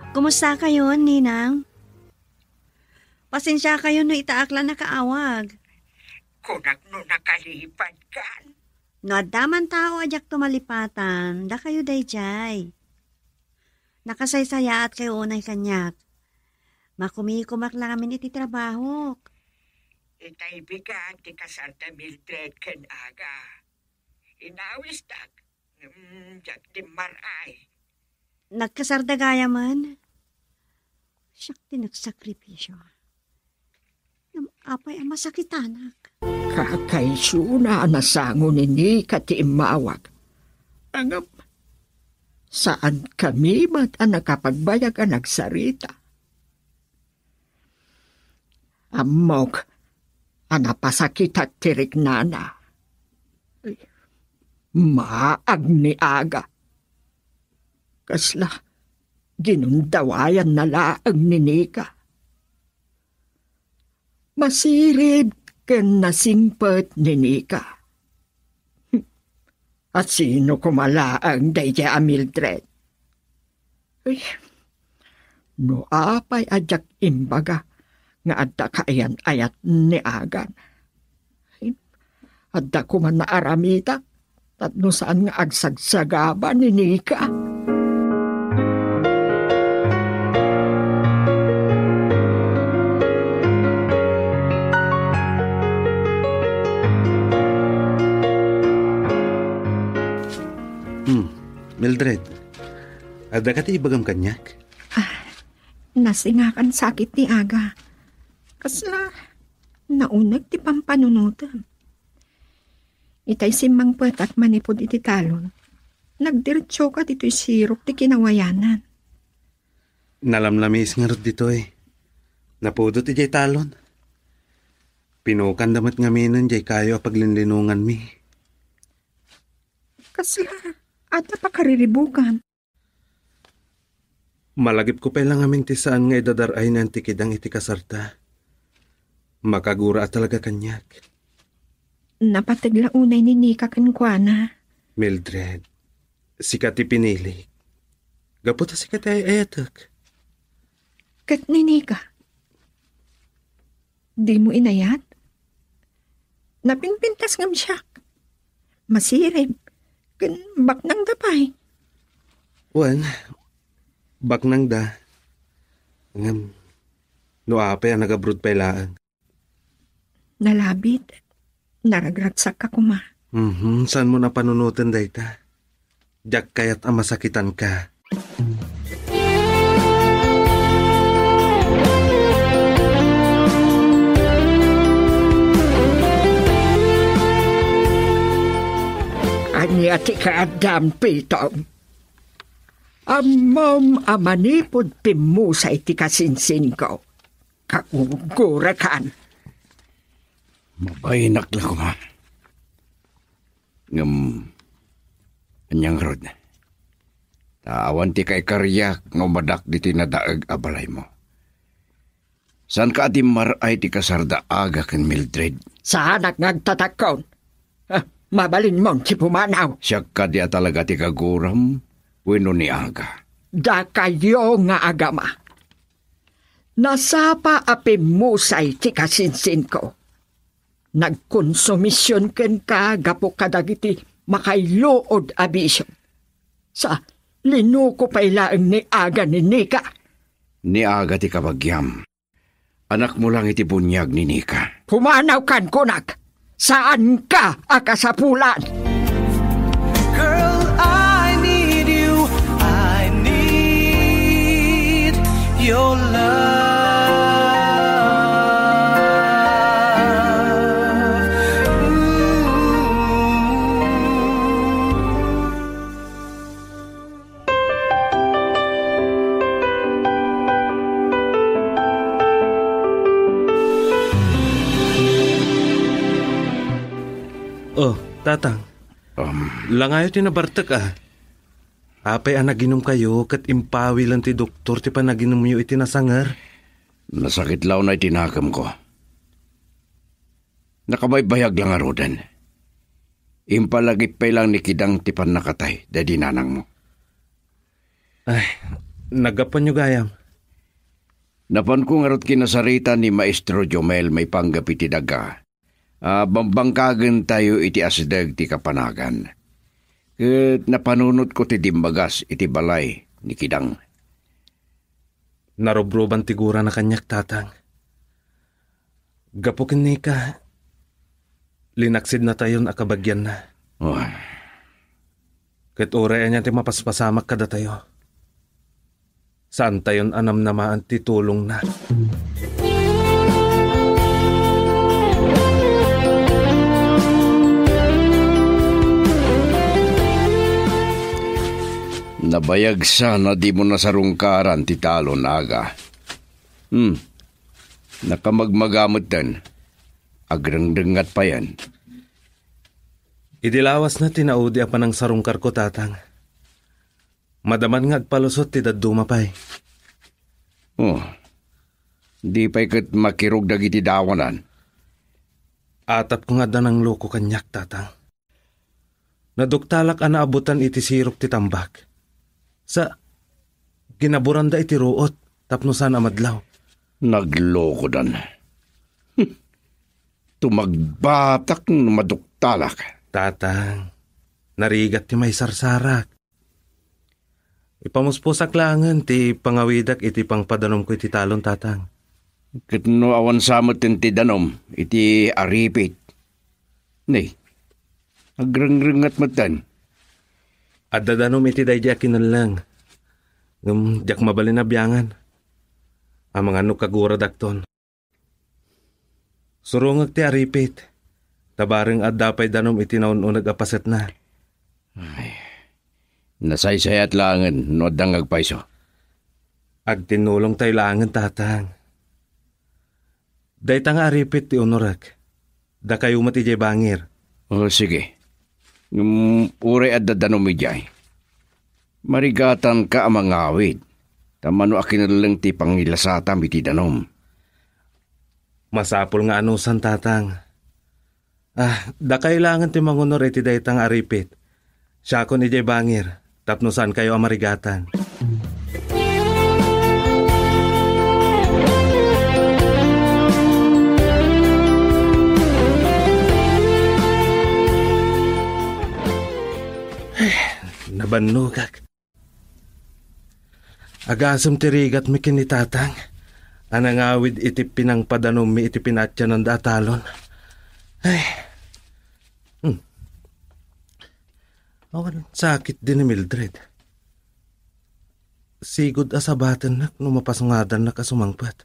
Kumusta kayo, Ninang? Pasensya kayo no itaakla na kaawag. Kunak no nakalipad kan. No daman tao ajak tumalipatan, da kayo dayjay. Nakasaysaya at kayo unay kanyak. Makumikumak lang amin iti trabaho. Itay bigat ti kasarta Mildred ken aga. Inawis tak. Jak dimaray. Nagkasardagaya man. Siyak tinagsakripisyo. Yung apay ang masakitanak. Kakaisuna na sango ni kati imawag. Angam, saan kami ba't ang nakapagbayag ang nagsarita? Amok, ang napasakit at tirik nana. Maag ni aga. Kasla, ginundawayan na laang ni Nika. Masirib ken nasingpet ni Nika. At sino kumalaang daya Mildred? Ay, no apay ajak imbaga nga adda kaayan ayat ni agan. Ay, adda ko man naaramita at no saan nga agsagsagaba ni Nika. Mildred, ada ka ti ibagam kanyak? Nasingakan sakit ni aga. Kasla, naunag ti pampanunutan. Itay simang puwet at manipod iti talon. Nagdiretsyo ka dito'y sirok ti kinawayanan. Nalamlamis nga rod dito Napudot ijay talon. Pinukan damat nga minan jay kayo paglinlinungan mi. Kasla, at napakariribukan. Malagip ko pa lang amin ti saan nga idadaray na Auntie Kidang iti kasarta. Makagura talaga kanyak. Napatigla unay ni Nika kenkwana. Mildred, sikat ti pinili. Gaputa sikat ay ayatak. Kat ni Nika. Di mo inayat? Napinpintas ngam siya. Masirib. Bak nang dapay. Wan, bak nang da. Ngam, no apay ang nagabrod pa ilaan. Nalabit. Naragragsak ka kuma. Saan mo na panunutin dayta? Diyak kaya't ang masakitan ka. niya ti kaadam pitong. Amom amanipod pimusay ti kasinsin ko. Kakugurakan. Mabainak lang ko nga. Anyang rod. Taawan ti kay karya nga madak di tinadaag abalay mo. San ka ati maray ti kasarda aga ken Mildred? Saan nagtatakon? Mabalin mong ti pumanaw. Siya ka di talaga ti kaguram, wino ni aga. Da kayo nga agama. Nasapa apimusay ti kasinsin ko. Nagkonsumisyon ken ka gapo kadagiti makailuod abisyon. Sa linuko pailaeng ni aga ni Nika. Ni aga ti kabagyam. Anak mo lang iti bunyag ni Nika. Pumanaw kan kunak. Saan ka akasapulan? Girl, I need you. I need your love. Oh, tatang. Langayo ti nabartak Apay naginom kayo kat impawi lang ti doktor ti panaginom yo iti nasangar. Nasakit law na itinakam ko. Nakabaybayag lang arodan. Impalagip pa lang ni Kidang ti pan nakatay, dadi nanang mo. Ay, nagapan nyo gayam. Napan ko ngarot kinasarita ni Maestro Jomel may panggapi ti daga. Bambangkagan tayo iti asdag ti kapanagan. Ket napanunot ko ti dimbagas iti balay ni Kidang. Narobroban tigura na kanyak tatang. Gapukin ni ka, linaksid na tayon akabagyan na. Oh. Ket oray niya ti mapaspasamak kada tayo. Saan tayon anam namaan ti tulong na. Nabayag sana di mo nasarungkaran ti talon aga. Nakamagmagamot din. Agrangdangat pa yan. Idilawas na tinaudi pa ng sarungkar ko tatang. Madaman nga agpalusot ti dadumapay. Oh, di pa'y kat makirog dagiti dawanan. Atap ko nga da ng loko kanyak tatang. Naduktalak anaabutan iti sirok ti tambak. Sa ginaburanda iti ruot, tapnosan amadlaw. Nagloko dan. Tumagbatak ng maduktalak. Tatang, narigat ti may sarsarak. Ipamuspusak langan ti pangawidak iti pangpadanom ko iti talon tatang. Kitno awan samot ti danom, iti aripit. Nay, agrangrangat matan. Adda danom iti dayja kinalang. Diyak mabalin na biyangan. Ang mga nukagura dakton. Surungag ti aripit. Tabaring adda pa'y danom iti naununag apaset na. Ay, nasaysayat langan no dangag paiso. Agtinulong tayo langan tatang. Day tanga aripit ti unorag. Da kayo matijay bangir. Oh, sige. Uray at dadanong midjay. Marigatan ka ang mga awid. Tamano akinalang ti pangilasata iti danom. Masapol nga anusan tatang. Da kailangan ti mangunor iti daytang aripit. Siya ko ni jay bangir. Tapnosan kayo ang marigatan. Nabanugag. Agasam tirigat mi kinitatang. Anangawid iti pinangpadanom mi iti pinatya ng datalon. Ay. Awan, sakit din ni Mildred. Sigod asabatan nak no mapasungadan na kasumangpat.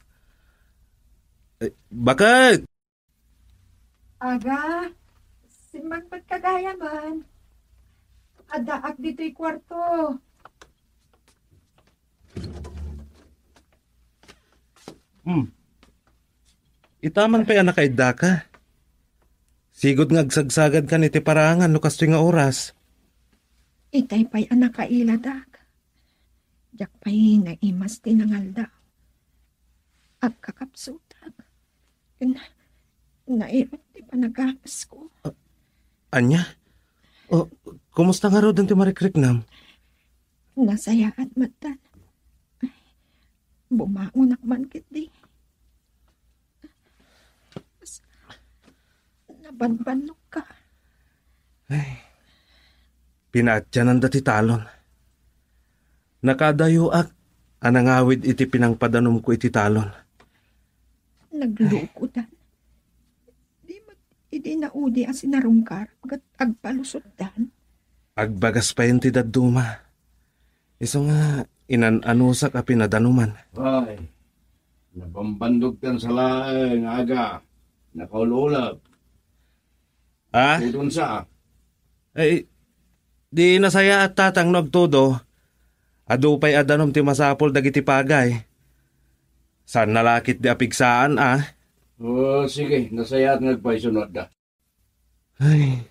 Bakit? Aga, simangpat kagaya man. Adaak dito'y kwarto. Itaman pa yan nakaidda ka. Sigod nga agsagsagad ka ni ti parangan no kastoy nga oras. Itay pa'y anak kailadag. Jak pa'y naimas tinangalda. At kakapsutag. Nairot di pa nagapas ko. Anya? O, kumusta nga ro din ti Marikriknam? Nasaya at matan. Bumaon man kiti. Nabanbanok ka. Pinaatyanan dati talon. Nakadayoak, anangawid iti pinangpadanom ko iti talon. Naglukudan. Di naudi as sinarungkar agpalusutan. Agbagas pa yun ti daduma. Iso nga, inananusak a pinadanuman. Ay, nabambandog tan sa laeng aga. Nakaululab. Ah? Tudon sa. Ay, di nasaya at tatang nagtudo. Adupay adanom ti masapol dagiti pagay. Saan nalakit di apigsaan O sige, nasaya at nagpaisunod da. Ay,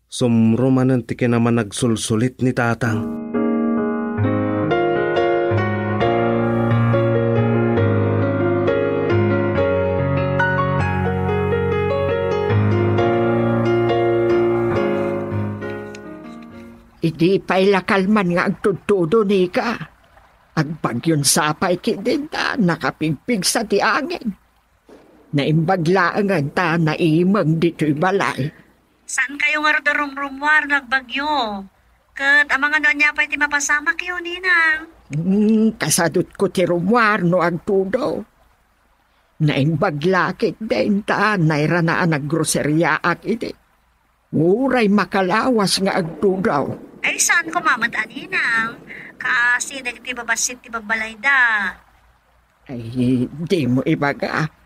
sumrumanan ti kinaman nagsulsulit ni tatang. Idi pa'y lakalman nga agtutudo ni ka. Agbagyon sapay kidinta, nakapigpig sa ti angin. Naimbaglaangan ta na imang dito'y balay. Saan kayo nga rumrumwar nagbagyo? Kat ang mga nonya pa'y ti mapasama kayo, Ninang. Kasadot ko ti rumwar no agtudo. Naimbaglakit din ta, nairanaan naggroserya ak iti. Uray makalawas nga agtudaw. Ay, saan ko mamad, Ninang? Kasi nagtibabasit ti babalay da. Ay, di mo ibaga.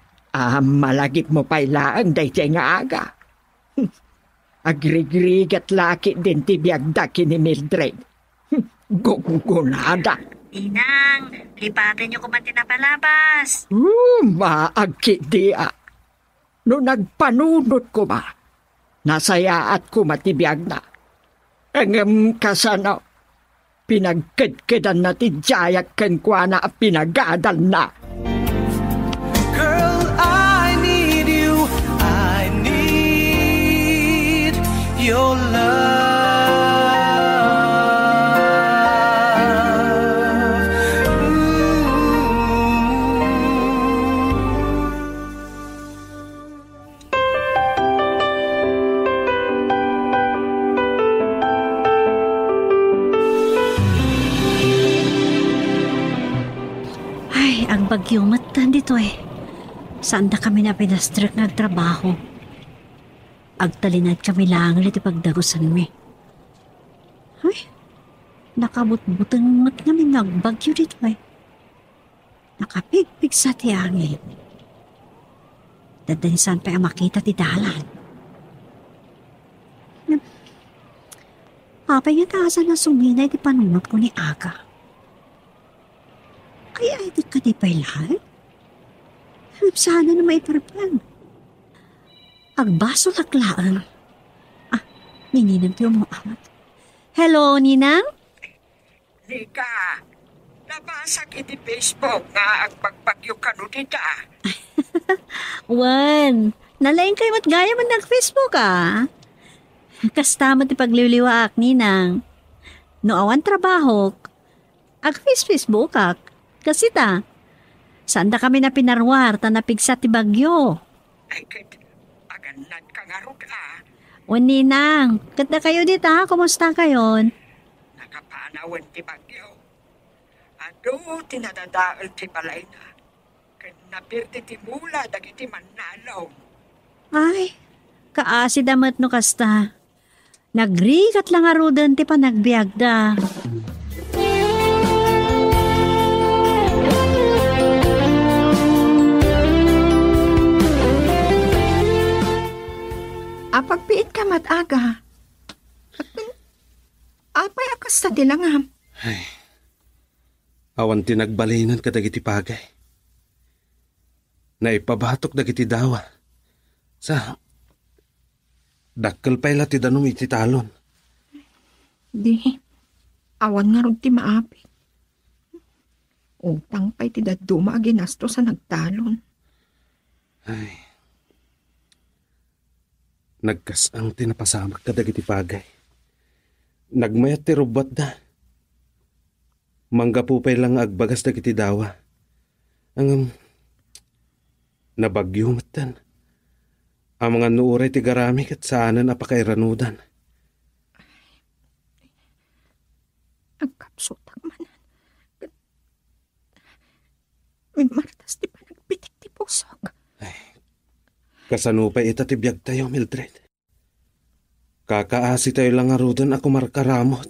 Malagip mo pa'y laang day nga aga. Agrigrigat laki din ti biyagda kini Mildred. Gugunada. Ninang, lipatin niyo kuman tinapalabas. Maagkit dia. No nagpanunod ko ba, nasayaat ko matibiyag na. Ang kasano, pinagkidkidan na ti jayak kenkwana at pinagadal na. Girl, I need you. I need your love. Ang bagyo matan dito Saan da kami na pinastrek nagtrabaho? Agtalinad kami lang ulit ipagdagusan mi. Ay, nakabutbutang mat namin nagbagyo dito Nakapigpig sa tiangin. Dadanisan pa ang makita ti dalan. Apay nga taasan na suminay di panunot ko ni Aga. Ay, di ka di pa'y lahat? Hanap sana na maiparpan. Agbaso laklaan. Nininang tiyo mo amat. Hello, Ninang? Lika, nabasag iti Facebook nga agpagbagyo ka no dita. Wan, nalaing kayo mat gaya man nag-Facebook Kastama ti pagliliwaak, Ninang. No awan trabaho, ag-Facebook Kasi saan da kami na pinarwar, napigsa ti bagyo. Ay, aganad ka nga rod O Ninang, kada kayo dito kumusta kayo? Nakapanawan ti bagyo. Ado, tinadadaal ti balay na. Napirti ti mula, dagiti manalaw. Ay, kaasi damat no kasta. Nagrikat lang arudan ti panagbiagda. Pagpiit ka mataga. Apay akas sa tilangam. Ay, awan tinagbalinan ka dagiti pagay. Naipabatok dagiti dawa. Sa dakkel pa'y lati danom iti talon. Di, awan nga rod ti maapit. Utang pa'y ti daduma aginasto sa nagtalon. Ay, nagkasang tinapasamak ka dagiti pagay. Nagmayat ti rubat da. Manggapupay lang agbagas dagiti dawa. Ang nabagyo matan. Ang mga nuuray ti garamik at saanan apakairanudan. Agkapsutak manan. May martas di pa nagpitik ti pusok. Kasanupay itatibiyag tayo, Mildred. Kakaasi tayo lang arudan ako markaramot.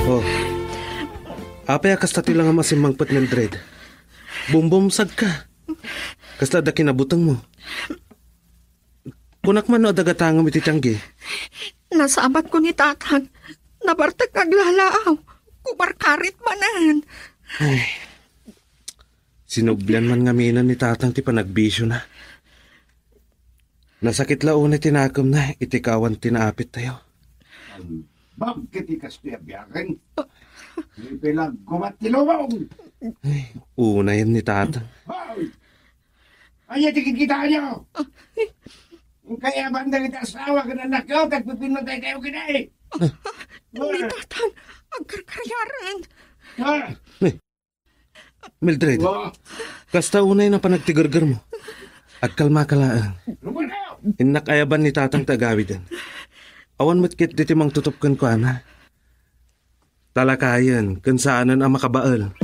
Oh, apay akas tati lang ang masimmangpat, Mildred. Bumbumsag ka. Kasta da kinabutang mo. Kunak man no adagatangam iti tiyanggi. Nasabat ko ni tatang. Nabartag aglalaaw. Kumarkarit manan. Ay, sinublian man ngaminan ni tatang ti panagbisyo na. Nasakit laon tinakam na, itikawan tinaapit tayo. Bakit ikas biyabiyakin? Hindi pilang gumatilawang. Ay, una yan ni tatang. Hoy! Ay, tikit kita nyo! Kaya bandang ita asawa ka na nakaw, tagpipinutay kayo kinay. Ni tatang, agkarkaryaran. Ha? Mildred, kasta unay na panagtigargar mo. Agkalma ka lang. Lumanaw! Inakayaban ni tatang tagawidan. Awan matkit diti mang tutupkan ko, ana. Talakayan, kansaanan ang makabaal.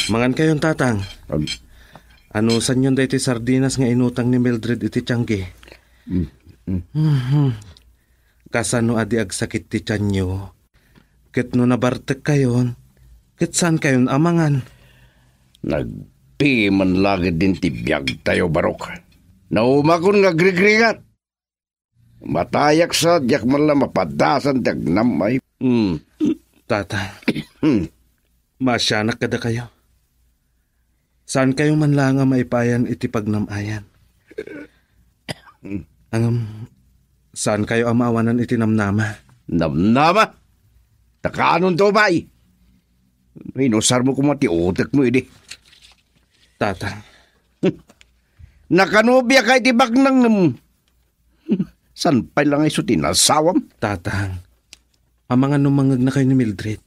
Mangan kayon tatang. Ano san yun da iti sardinas nga inutang ni Mildred iti tiyanggi? Kasano adi agsakit ti tiyanyo? Ket no nabartek kayon, ket saan kayon amangan? Nagpiman lagi din tibiyag tayo, Barok. Naumakon nga grigrigat. Matayak sa diyak man lang mapadasan dagnam ay. Tatang, masyanak kada kayo. Saan kayo man lang ang maipayan iti pagnamayan? Saan kayo ang maawanan iti namnama? Namnama? Takanon to ba eh? Inusar mo kumati utak mo ini. Tatang. Nakanobya kay tibak ng... San pa lang ay sutin asawam? Tatang. Ang mga numangag na kayo ni Mildred.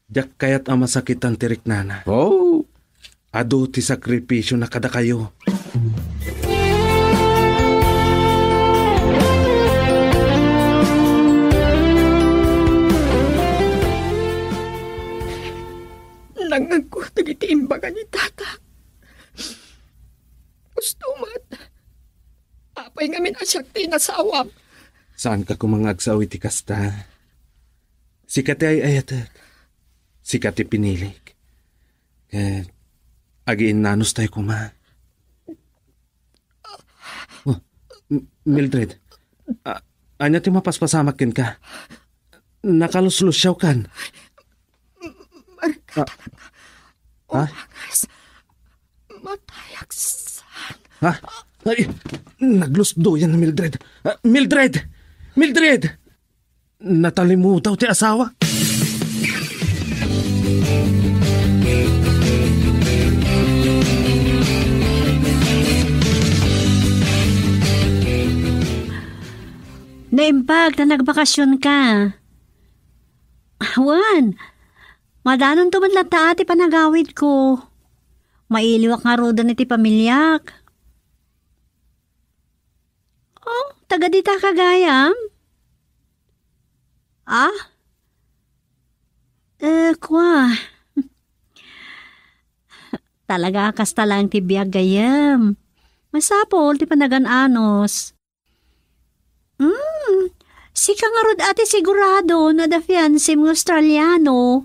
Diyak kaya't ang masakit ang tirik nana. Oh. Ado ti sakripisyo na kada kayo. Nangagkutag iti imbaga ni tata. Gusto mat. Apay nga minasakti na sawam. Saan ka kumangagsaw iti kasta? Sikati ay ayatag. Sikati pinilig. Agiin nanos tayo kuma. Oh, Mildred, anya ti mapaspasamakin ka? Nakaluslusyaw kan? Ha? Matayaksan. Ha? Ay, naglusdo yan, Mildred. Mildred! Mildred! Natalimutaw ti asawa. Naimbag na nagbakasyon ka. Awan, madanon to man lata ati panagawid ko. Mailiwak nga rodan iti pamilyak. Oh, taga dita kagayam? Ah? Kwa. Talaga kasta lang ti biyag gayam. Masapol ti panagananos. Si ka nga rod ate sigurado na da fiancé mong Australiano.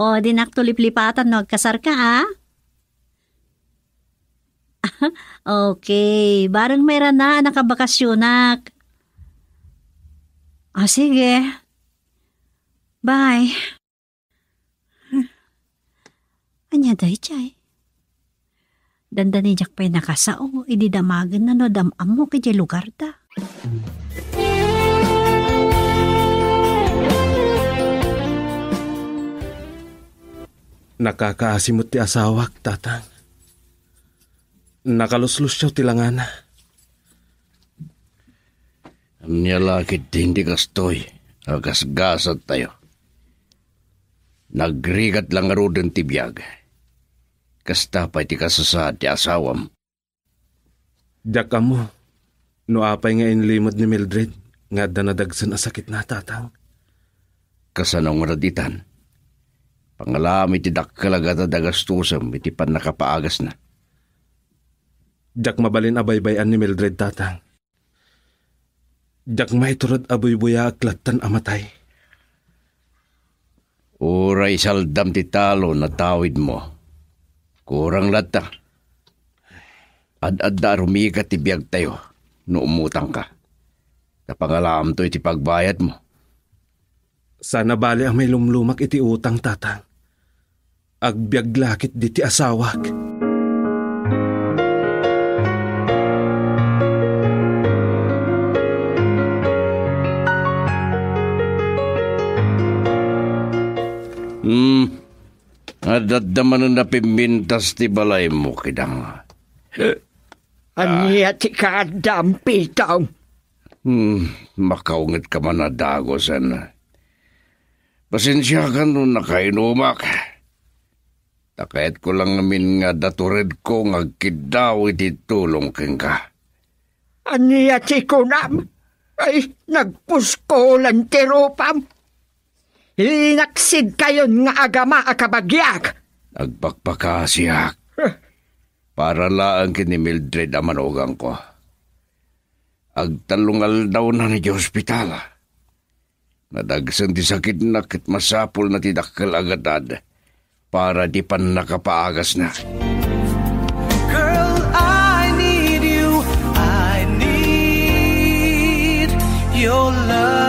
O, di naktulip-lipatan no, agkasar ka ha? Okay, barang mayroon na nakabakasyonak. Sige. Bye. Anya day, chay. Dandani jak pa'y nakasao, ididamagan na no damam mo kaya lugar da. Nakakaasimot ti asawak, tatang. Nakaluslus siya tilangana. Anya lakit hindi kastoy, agasgasat tayo. Nagrigat lang aro din tibiyag. Kasta pa iti kasasad ti asawam. Diyak mo, no apay nga inlimod ni Mildred, nga danadagsan a sakit na, tatang. Kasanong raditan. Pangalami ti dakkalaga dagastusam iti pan nakapaagas na. Diyak mabalin abaybayan ni Mildred, tatang. Diyak maiturod abuy-buya aklatan amatay. Uray saldam ti talo na tawid mo. Kurang lata. Ad-adda rumikat ti biyag tayo no umutang ka. Napangalam to iti pagbayad mo. Sana bali ang may lumlumak iti utang, tatang. Agbyag lakit di ti asawak. Adaddaman na pimintas ti balay mo, kidang. Anya ti kadampi taong. Makaungit ka man na dagosan. Pasensya ka nun nakainumak. Takayat ko lang namin nga datured ko nga kidaw iti tulong keng ka. Anya ti kunam. Ay, nagpusko lang ti rupam. Inaksid kayon nga agama akabagyak. Nagpakpakasiyak. Para laang kini Mildred amanugang ko. Agtalungal daw na ni hospital. Nadagsan ti sakit na kit masapul na ti dakkel agadad. Para di pan nakapaagas na. Girl, I need you. I need your love.